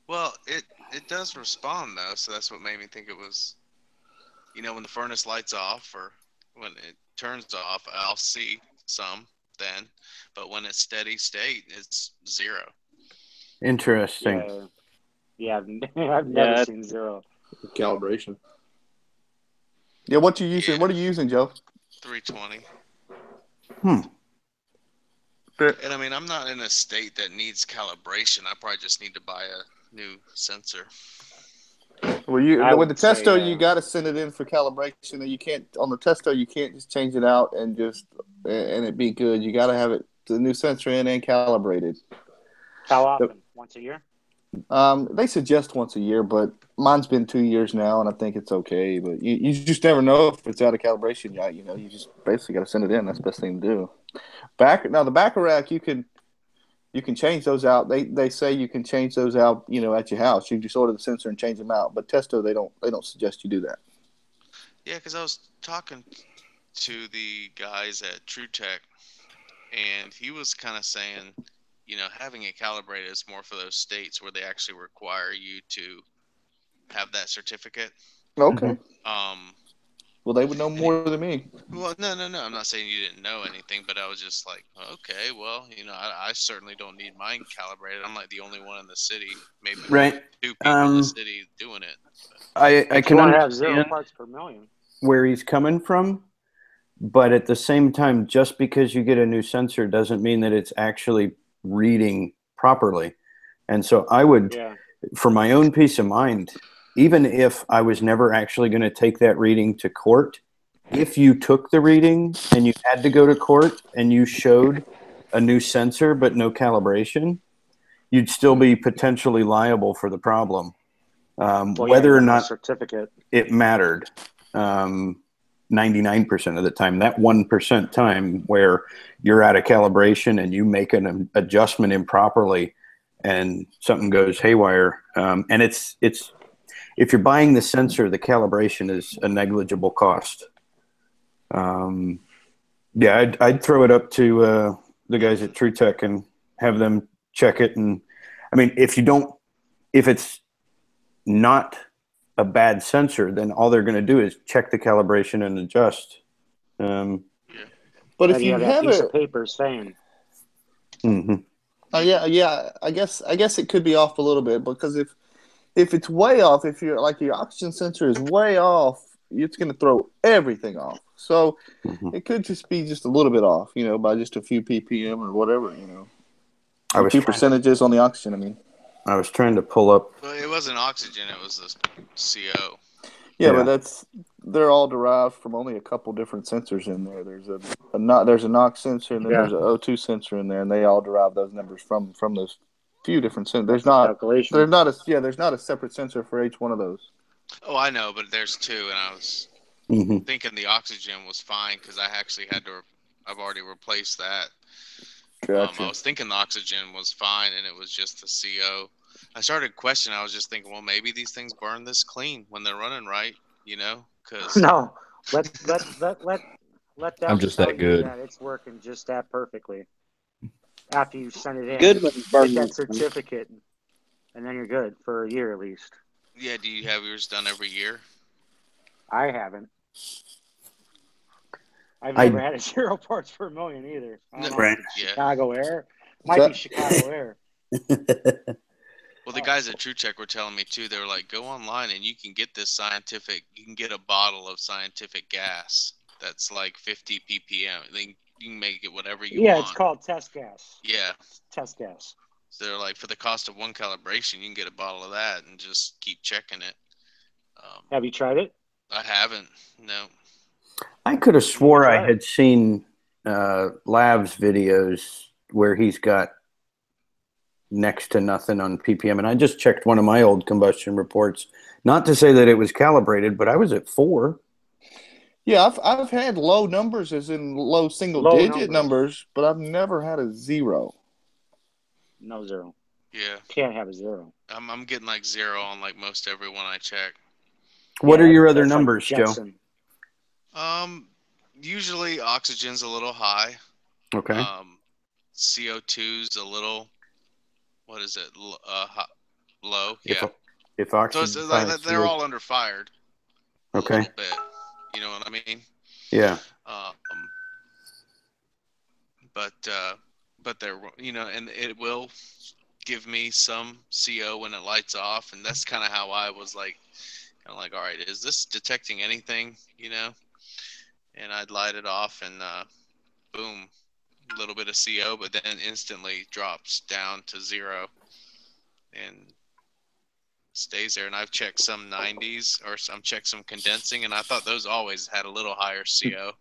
Well, it does respond though, so that's what made me think it was. When the furnace lights off or when it turns off, I'll see some then, but when it's steady state, it's 0. Interesting. Yeah, I've never seen 0. Calibration. Yeah, what you using? Yeah. What are you using, Joe? 320. Fair. And I mean, I'm not in a state that needs calibration. I probably just need to buy a new sensor. Well, with the testo, you got to send it in for calibration. You can't on the testo. You can't just change it out and it be good. You got to have the new sensor in and calibrated. How often? Once a year? They suggest once a year, but mine's been 2 years now, and I think it's okay. But you just never know if it's out of calibration. You just basically got to send it in. That's the best thing to do. The backer rack, you can change those out. They say you can change those out, at your house. You just order the sensor and change them out. But testo, they don't suggest you do that. Yeah, because I was talking to the guys at TrueTech, and he was kind of saying, having it calibrated is more for those states where they actually require you to have that certificate. Okay. Well, they would know more than me. Well, no. I'm not saying you didn't know anything, but I was just like, okay, well, I certainly don't need mine calibrated. I'm like the only one in the city, maybe right. 2 people in the city doing it. I can understand have 0 parts per million. Where he's coming from, but at the same time, just because you get a new sensor doesn't mean that it's actually reading properly. And so I would, for my own peace of mind, even if I was never actually going to take that reading to court, if you took the reading and you had to go to court and you showed a new sensor but no calibration, you'd still be potentially liable for the problem. Whether or not certificate it mattered 99% of the time. That 1% time where you're out of calibration and you make an adjustment improperly and something goes haywire. And it's if you're buying the sensor, the calibration is a negligible cost. I'd throw it up to the guys at TrueTech and have them check it. And I mean, if it's not a bad sensor, then all they're going to do is check the calibration and adjust. But if you have piece of paper saying, I guess it could be off a little bit, because if it's way off, if you're like your oxygen sensor is way off, it's going to throw everything off. So it could just be just a little bit off, by just a few ppm or whatever, I was a few percentages on the oxygen. I mean, I was trying to pull up. Well, it wasn't oxygen; it was the CO. Yeah, but they're all derived from only a couple different sensors in there. There's there's a NOx sensor, and then there's an O2 sensor in there, and they all derive those numbers from those few different sensors. There's not a separate sensor for each one of those. Oh, I know, but there's 2, and I was thinking the oxygen was fine because I actually I've already replaced that. Gotcha. I was thinking the oxygen was fine, and it was just the CO. I started questioning. I was just thinking, well, maybe these things burn this clean when they're running right, Because no, let that. I'm just that good. That it's working just that perfectly. After you send it in, good when it's burning. Get that certificate, and then you're good for a year at least. Yeah, do you have yours done every year? I haven't. I've never had a 0 parts per million either. Right. Chicago Air. Might be Chicago Air. Well, the guys at TrueTech were telling me too. They were like, go online and you can get you can get a bottle of scientific gas that's like 50 ppm. You can make it whatever you want. Yeah, it's called test gas. Yeah. Test gas. So they're like, for the cost of one calibration, you can get a bottle of that and just keep checking it. Have you tried it? I haven't. No. I could have swore I had seen Lav's videos where he's got next to nothing on ppm, and I just checked one of my old combustion reports. Not to say that it was calibrated, but I was at 4. Yeah, I've had low numbers, as in low single-digit numbers, but I've never had a 0. No 0. Yeah. Can't have a 0. I'm getting like 0 on like most every one I check. What are your other numbers, Joe? Usually oxygen's a little high. Okay. CO2's a little, what is it? Low. Yeah. If oxygen, so it's like they're all under fired. Okay. A little bit. You know what I mean? Yeah. But they're, you know, and it will give me some CO when it lights off, and that's kind of how I was like, kind of like, all right, is this detecting anything? You know? And I'd light it off, and boom, a little bit of CO, but then instantly drops down to 0 and stays there. And I've checked some 90s, or I'm checked some condensing, and I thought those always had a little higher CO.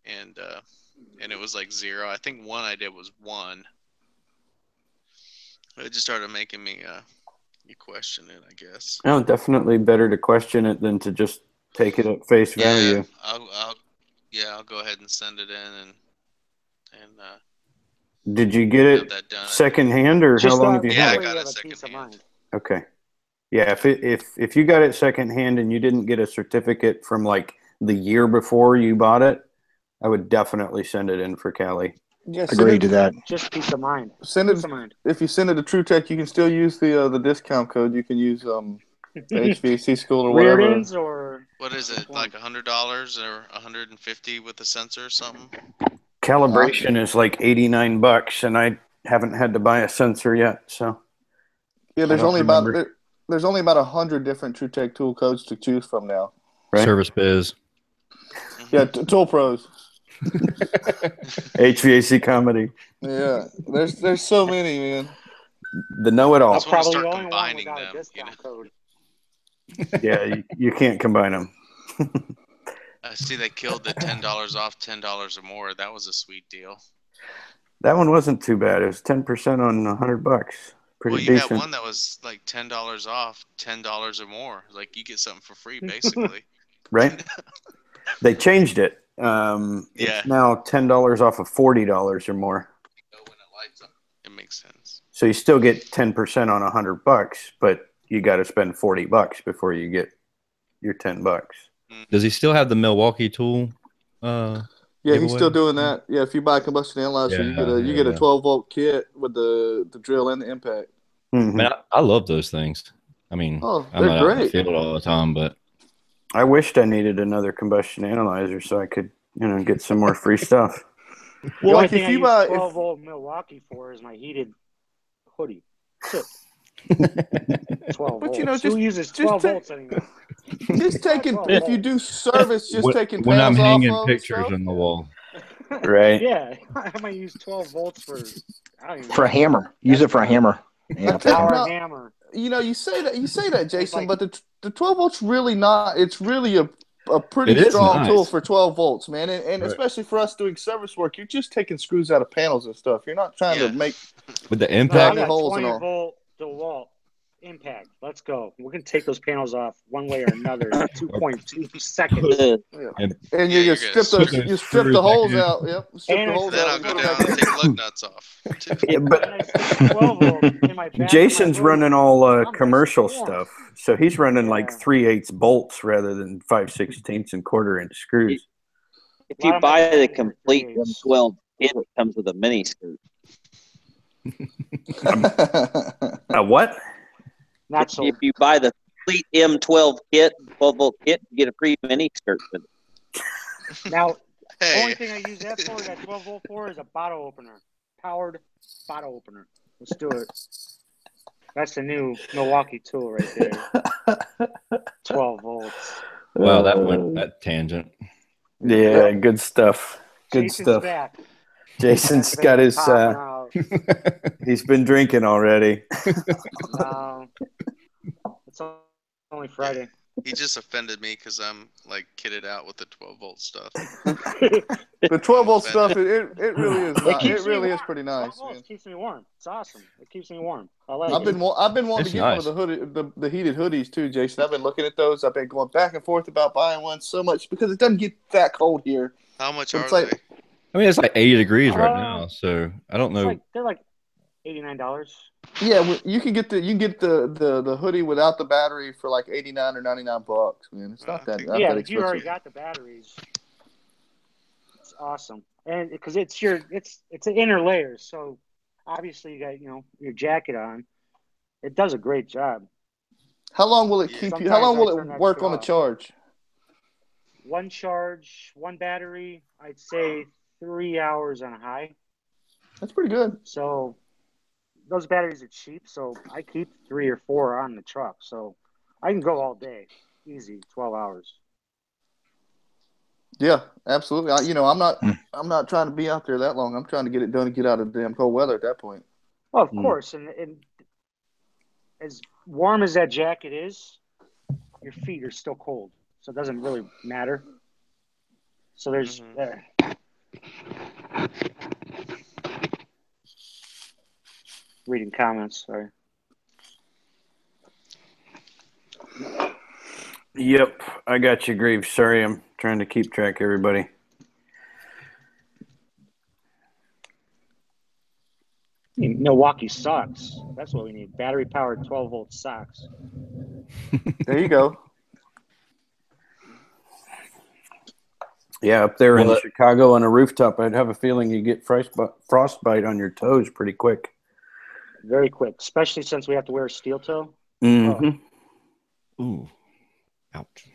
And it was like 0. I think one I did was 1. It just started making me you question it, I guess. Oh, definitely better to question it than to just take it at face value. I'll go ahead and send it in and did you get it secondhand, or how long have you had it? Yeah, I got it secondhand. Okay. Yeah, if you got it secondhand and you didn't get a certificate from like the year before you bought it, I would definitely send it in for Cali. Yes, agree to that. Just peace of mind. Send it. If you send it to TrueTech, you can still use the discount code. You can use HVAC school or whatever. Rardon's or what is it? Like $100 or $150 with the sensor or something? Calibration is like $89, and I haven't had to buy a sensor yet. So yeah, there's only about 100 different TrueTech tool codes to choose from now. Right? Service Biz. Yeah, Tool Pros. HVAC comedy. Yeah, there's so many, man. The know-it-all. I'll probably the only one without a discount code. Yeah, you can't combine them. I see they killed the $10 off, $10 or more. That was a sweet deal. That one wasn't too bad. It was 10% on $100. Pretty you decent. had one that was like $10 off, $10 or more. Like you get something for free, basically. Right? They changed it. It's now $10 off of $40 or more. When it lights up, it makes sense. So you still get 10% on $100, but you got to spend $40 before you get your $10. Does he still have the Milwaukee tool? Yeah, he's still doing that. Yeah, if you buy a combustion analyzer, you get a 12-volt kit with the drill and the impact. Mm-hmm. Man, I love those things. I mean, I'm not out in the field all the time, but I wished I needed another combustion analyzer so I could, get some more free stuff. Well, like if you buy 12-volt Milwaukee for is my heated hoodie. 12 volts. Who uses 12 volts anymore? Just taking, if you do service, just taking when I'm panels hanging off pictures of on the wall. Right. Yeah, I might use 12 volts for a hammer. Use it for a hammer. Yeah, power hammer. You say that, Jason, but the 12 volts really not. It's really a pretty strong tool for 12 volts, man. And especially for us doing service work, you're just taking screws out of panels and stuff. You're not trying to make with the impact holes and all. 20-volt DeWalt impact. Let's go. We're gonna take those panels off one way or another in 2.2 seconds. And you strip the holes out. Yep. Strip the holes out. I'll go down and take lug nuts off. But Jason's running all commercial stuff, so he's running like 3/8 bolts rather than 5/16 and 1/4-inch screws. If you buy the complete 112 kit, it comes with a mini skirt. A what? If you buy the complete M12 kit, 12-volt kit, you get a free mini skirt with it. Now, the only thing I use that 12-volt for is a bottle opener. Powered bottle opener. Let's do it. That's the new Milwaukee tool right there. 12 volts. Wow, that went that tangent. Yeah, good stuff. Good Jason's stuff. Back. Jason's got his. He's been drinking already. It's all only Friday. He just offended me because I'm like kitted out with the 12-volt stuff. The 12-volt stuff, it really is not. It really is warm. pretty nice. 12 volts Man. keeps me warm. It's awesome. It keeps me warm. I like I've been wanting to get one nice. of the heated hoodies too, Jason. I've been looking at those. I've been going back and forth about buying one so much because it doesn't get that cold here. How much It's are like- they? I mean, it's like 80 degrees right now, so I don't know. They're like $89. Yeah, you can get the hoodie without the battery for like $89 or $99, man. It's not that Yeah, that if you expensive. already got the batteries, it's awesome. And because it's an inner layer, so obviously you got your jacket on. It does a great job. How long will it keep you? How long will it work on a charge? One charge, one battery, I'd say 3 hours on a high. That's pretty good. So those batteries are cheap, so I keep 3 or 4 on the truck. So I can go all day. Easy, 12 hours. Yeah, absolutely. I'm not trying to be out there that long. I'm trying to get it done and get out of the damn cold weather at that point. Well, of course. And as warm as that jacket is, your feet are still cold. So it doesn't really matter. So there's reading comments, sorry. Yep, I got you, Greaves. Sorry, I'm trying to keep track of everybody. Milwaukee socks. That's what we need. Battery-powered 12-volt socks. There you go. Yeah, up there in Chicago on a rooftop, I'd have a feeling you get frostbite on your toes pretty quick. Very quick, especially since we have to wear a steel toe. Mm-hmm. Oh. Ooh. Ouch.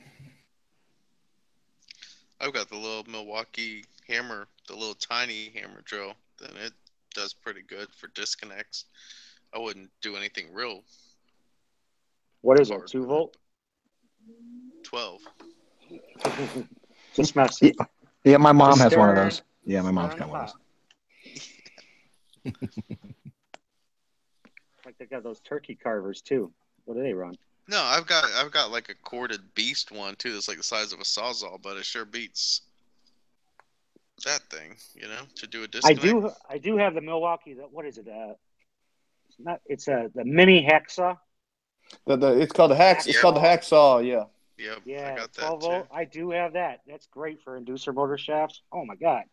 I've got the little Milwaukee hammer, the little tiny hammer drill, and it does pretty good for disconnects. I wouldn't do anything real. What is it, 2-volt? 12. Just messing. Yeah, my mom has one of those. Yeah, my mom's got one of those. Like they got those turkey carvers too. What do they run? No, I've got like a corded beast one too. That's like the size of a sawzall, but it sure beats that thing, to do a disconnect. I do have the Milwaukee. What is it? It's the mini hacksaw. It's called the hacksaw. It's called the hacksaw. Yeah. Yep. Yeah, I got that 12 volt. I do have that. That's great for inducer motor shafts. Oh my god.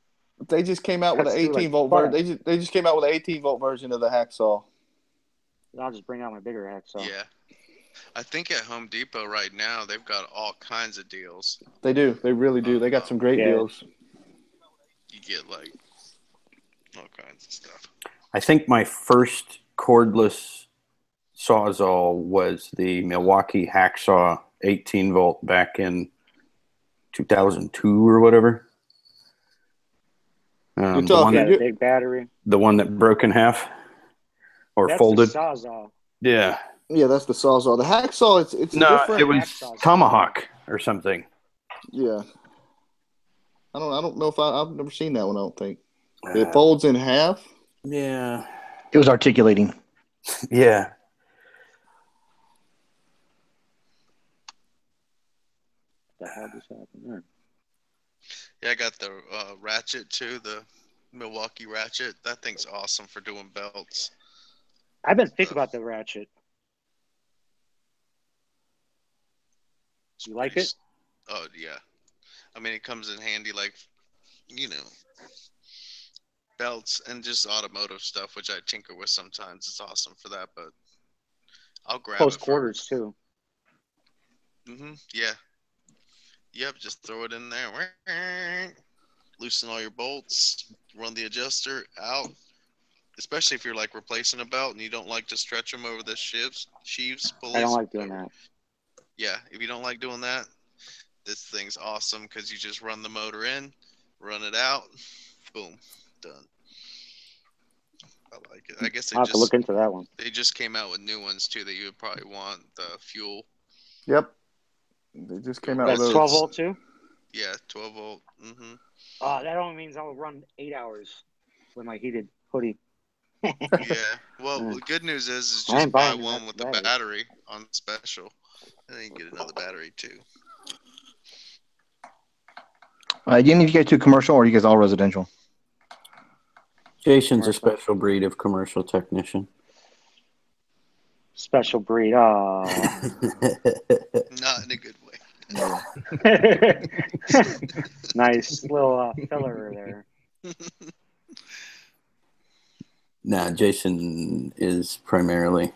They just came out with an 18-volt version. They just came out with an 18-volt version of the hacksaw. I'll just bring out my bigger hacksaw. Yeah. I think at Home Depot right now they've got all kinds of deals. They do. They really do. They got some great deals. You get like all kinds of stuff. I think my first cordless sawzall was the Milwaukee Hacksaw 18-volt back in 2002 or whatever. You're talking a big battery. The one that broke in half or That's folded. The sawzall. Yeah. Yeah, that's the sawzall. The hacksaw, it's different. It was Tomahawk or something. Yeah. I don't know if I've never seen that one. I don't think it folds in half. Yeah. It was articulating. Yeah. What the hell just happened there? Yeah, I got the ratchet too, the Milwaukee ratchet. That thing's awesome for doing belts. I've been thinking about the ratchet. You like it? Oh yeah. I mean, it comes in handy, like, belts and just automotive stuff, which I tinker with sometimes. It's awesome for that, but I'll grab Close it. quarters too. Yeah. Yep. Just throw it in there. Loosen all your bolts. Run the adjuster out. Especially if you're like replacing a belt and you don't like to stretch them over the sheaves, pulleys. I don't like doing that. Yeah, if you don't like doing that, this thing's awesome because you just run the motor in, run it out, boom, done. I like it. I guess I'll have to look into that one. They just came out with new ones too that you would probably want. The fuel. Yep. They just came out with those. 12 volt too? Yeah, 12 volt. That only means I'll run 8 hours with my heated hoodie. Yeah. Well, the good news is just buy one with the battery on special. And then you get another battery too. Do any of you guys do commercial, or are you guys all residential? Jason's a special breed of commercial technician. Special breed. Not in a good way. No. Nice little filler there. Nah, Jason is primarily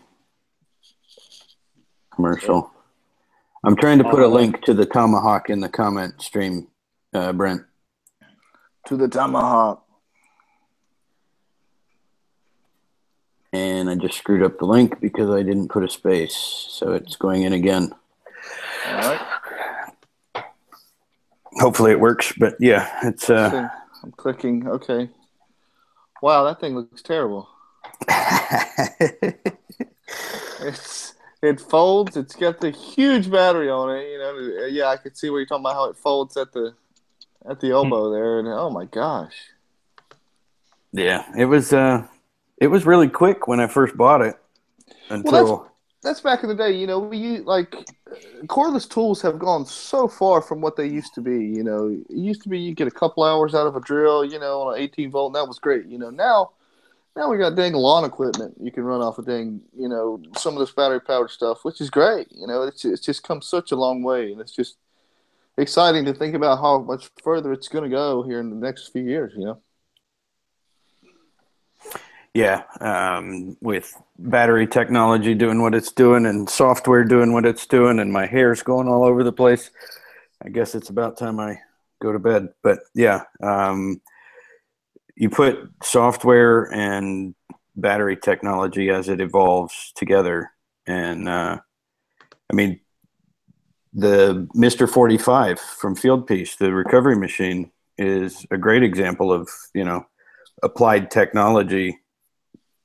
commercial. I'm trying to put a link to the Tomahawk in the comment stream, Brent. To the Tomahawk. And I just screwed up the link because I didn't put a space. So it's going in again. All right. Hopefully it works. But yeah, it's... I'm clicking. Okay. Wow, that thing looks terrible. It folds. It's got the huge battery on it. You know, yeah, I could see where you're talking about how it folds at the elbow there, and oh my gosh. Yeah, it was really quick when I first bought it. Until that's back in the day. You know, cordless tools have gone so far from what they used to be. You know, it used to be you get a couple hours out of a drill. You know, on an 18 volt, and that was great. You know, now we got dang lawn equipment you can run off of dang, you know, some of this battery powered stuff, which is great. You know, it's just come such a long way, and it's just exciting to think about how much further it's going to go here in the next few years. You know. Yeah, with battery technology doing what it's doing and software doing what it's doing, and my hair's going all over the place, I guess it's about time I go to bed. But yeah, you put software and battery technology as it evolves together, and I mean, the Mr. 45 from Fieldpiece, the recovery machine, is a great example of, you know, applied technology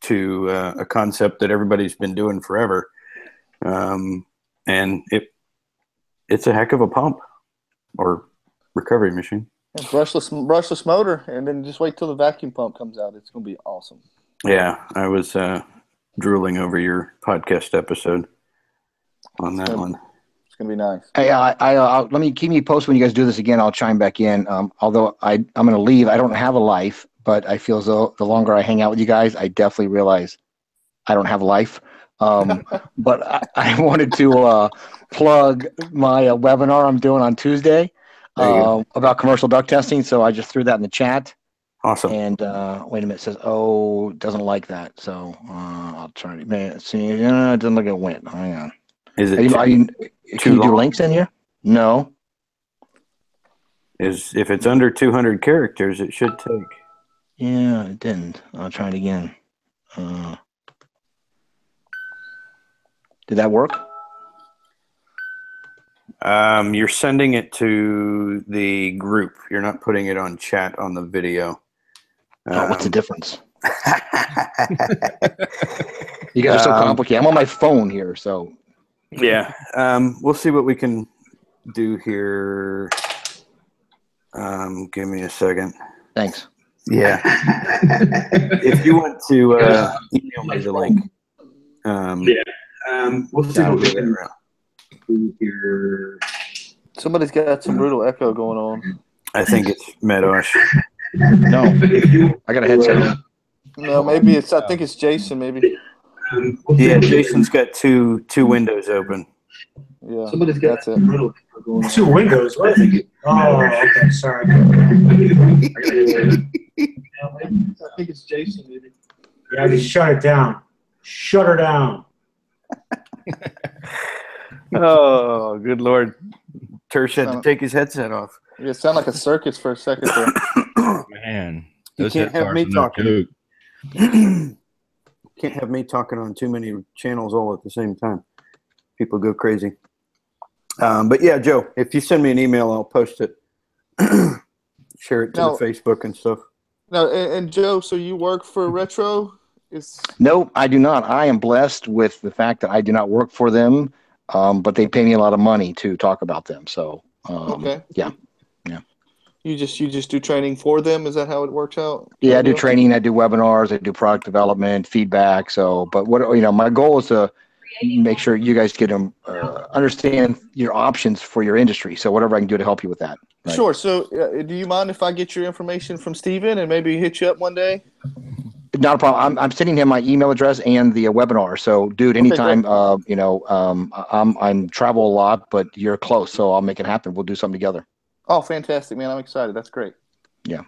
to a concept that everybody's been doing forever. And it's a heck of a pump or recovery machine. Yeah, brushless motor, and then just wait till the vacuum pump comes out. It's going to be awesome. Yeah, I was drooling over your podcast episode on that one. It's going to be nice. Hey, let me keep me posted when you guys do this again. I'll chime back in. Although I'm going to leave, I don't have a life, but I feel as though the longer I hang out with you guys, I definitely realize I don't have a life. But I wanted to plug my webinar I'm doing on Tuesday about commercial duct testing. So I just threw that in the chat. Awesome. And wait a minute, it says, doesn't like that. So I'll try to see. It doesn't look like it went. Hang on. Is it can you do links in here? No. If it's under 200 characters, it should take. Yeah, it didn't. I'll try it again. Did that work? You're sending it to the group. You're not putting it on chat on the video. What's the difference? You guys are so complicated. I'm on my phone here, so. Yeah. We'll see what we can do here. Give me a second. Thanks. Yeah. If you want to email me the link. We'll see what we can do here. Somebody's got some brutal echo going on. I think it's Medosch. No, I got a headset. No, maybe it's. I think it's Jason. Maybe. Yeah, Jason's got two windows open. Yeah, Somebody's got that's it. 2 windows. What? Oh, okay. Sorry. I think it's Jason. Maybe. Yeah, just shut it down. Shut her down. Oh, good Lord. Tersh had to take his headset off. Yeah, it sounded like a circus for a second there. Man, you can't have me talking. Can't have me talking on too many channels all at the same time. People go crazy. But yeah, Joe, if you send me an email, I'll post it. Share it to the Facebook and stuff. No, and Joe, so you work for Retro? No, I do not. I am blessed with the fact that I do not work for them, but they pay me a lot of money to talk about them. So, okay. Yeah. You just do training for them? Is that how it works out? Yeah, I do training. I do webinars. I do product development, feedback. So, but my goal is to make sure you guys get them understand your options for your industry. So whatever I can do to help you with that. Right? Sure. So do you mind if I get your information from Steven and maybe hit you up one day? Not a problem. I'm sending him my email address and the webinar. So, dude, anytime. I'm travel a lot, but you're close, so I'll make it happen. We'll do something together. Oh, fantastic, man! I'm excited. That's great. Yeah,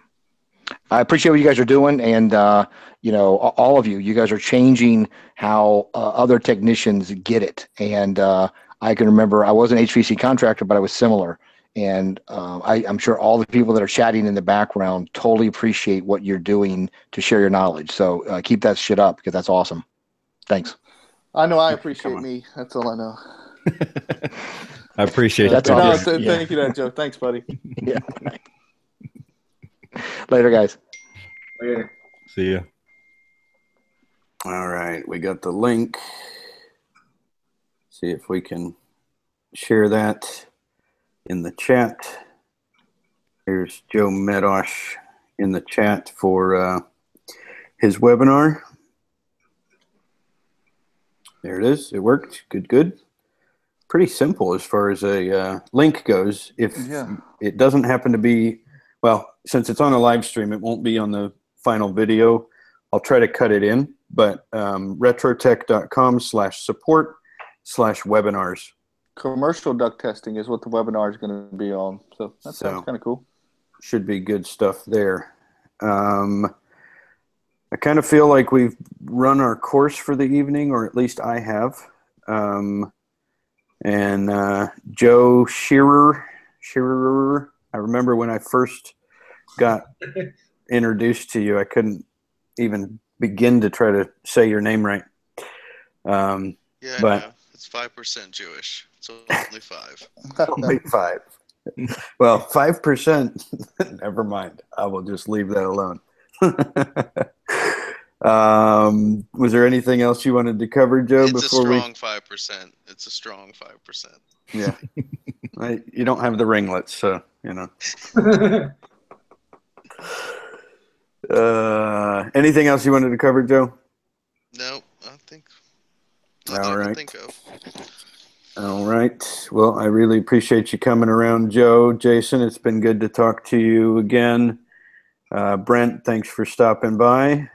I appreciate what you guys are doing, and all of you guys are changing how other technicians get it. And I can remember I was an HVAC contractor, but I was similar. And I'm sure all the people that are chatting in the background totally appreciate what you're doing to share your knowledge. So keep that shit up because that's awesome. Thanks. I know I appreciate me. That's all I know. I appreciate that. Thank you, Joe. Thanks, buddy. Yeah. Later, guys. Later. See ya. All right, we got the link. See if we can share that in the chat. Here's Joe Medosch in the chat for his webinar. There it is. It worked. Good, good. Pretty simple as far as a link goes. If it doesn't happen to be, well, since it's on a live stream, it won't be on the final video. I'll try to cut it in, but retrotech.com/support/webinars. Commercial duct testing is what the webinar is going to be on. So that sounds kind of cool. Should be good stuff there. I kind of feel like we've run our course for the evening, or at least I have. And Joe Shearer, I remember when I first got introduced to you, I couldn't even begin to try to say your name right. Yeah, but no, it's 5% Jewish. It's only 5. Only 5. Well, 5%. Never mind. I will just leave that alone. Was there anything else you wanted to cover, Joe? It's a strong 5%. It's a strong 5%. Yeah. You don't have the ringlets, so you know. Anything else you wanted to cover, Joe? No, I think. All right. Think of. All right. Well, I really appreciate you coming around, Joe. Jason, it's been good to talk to you again. Brent, thanks for stopping by.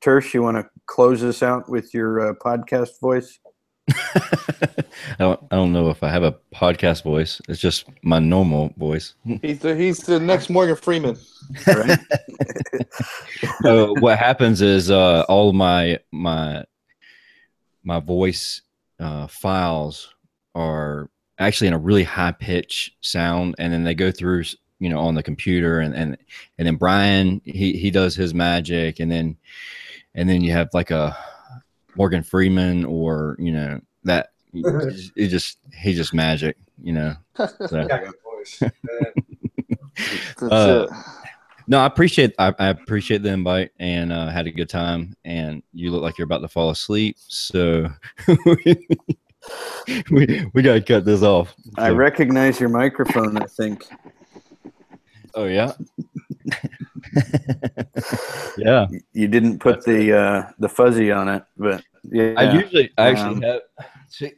Tersh, you want to close us out with your podcast voice? I don't know if I have a podcast voice. It's just my normal voice. He's the next Morgan Freeman. Right? What happens is all my voice files are actually in a really high pitch sound, and then they go through on the computer, and then Brian he does his magic, and then you have like a Morgan Freeman, or that he's just magic, So. No, I appreciate the invite, and had a good time, and you look like you're about to fall asleep, so we gotta cut this off. So. I recognize your microphone, I think. Oh yeah. Yeah. You didn't put the fuzzy on it, but yeah. I actually have. See.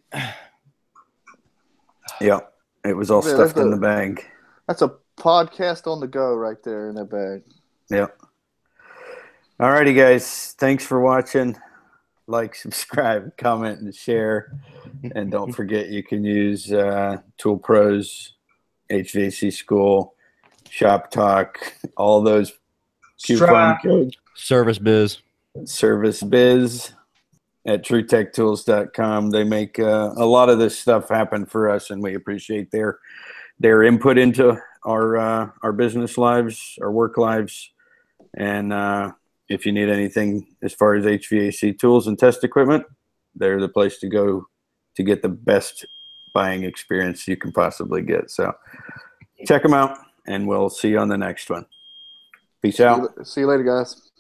Yeah, it was all stuffed in the bag. That's a podcast on the go right there in that bag. Yeah. All righty, guys. Thanks for watching. Like, subscribe, comment, and share. And don't forget, you can use Tool Pros, HVAC School, Shop Talk, all those coupon codes. Service Biz at TrueTechTools.com. They make a lot of this stuff happen for us, and we appreciate their input into our business lives, our work lives. And if you need anything as far as HVAC tools and test equipment, they're the place to go to get the best buying experience you can possibly get. So check them out, and we'll see you on the next one. Peace out. See you later, guys.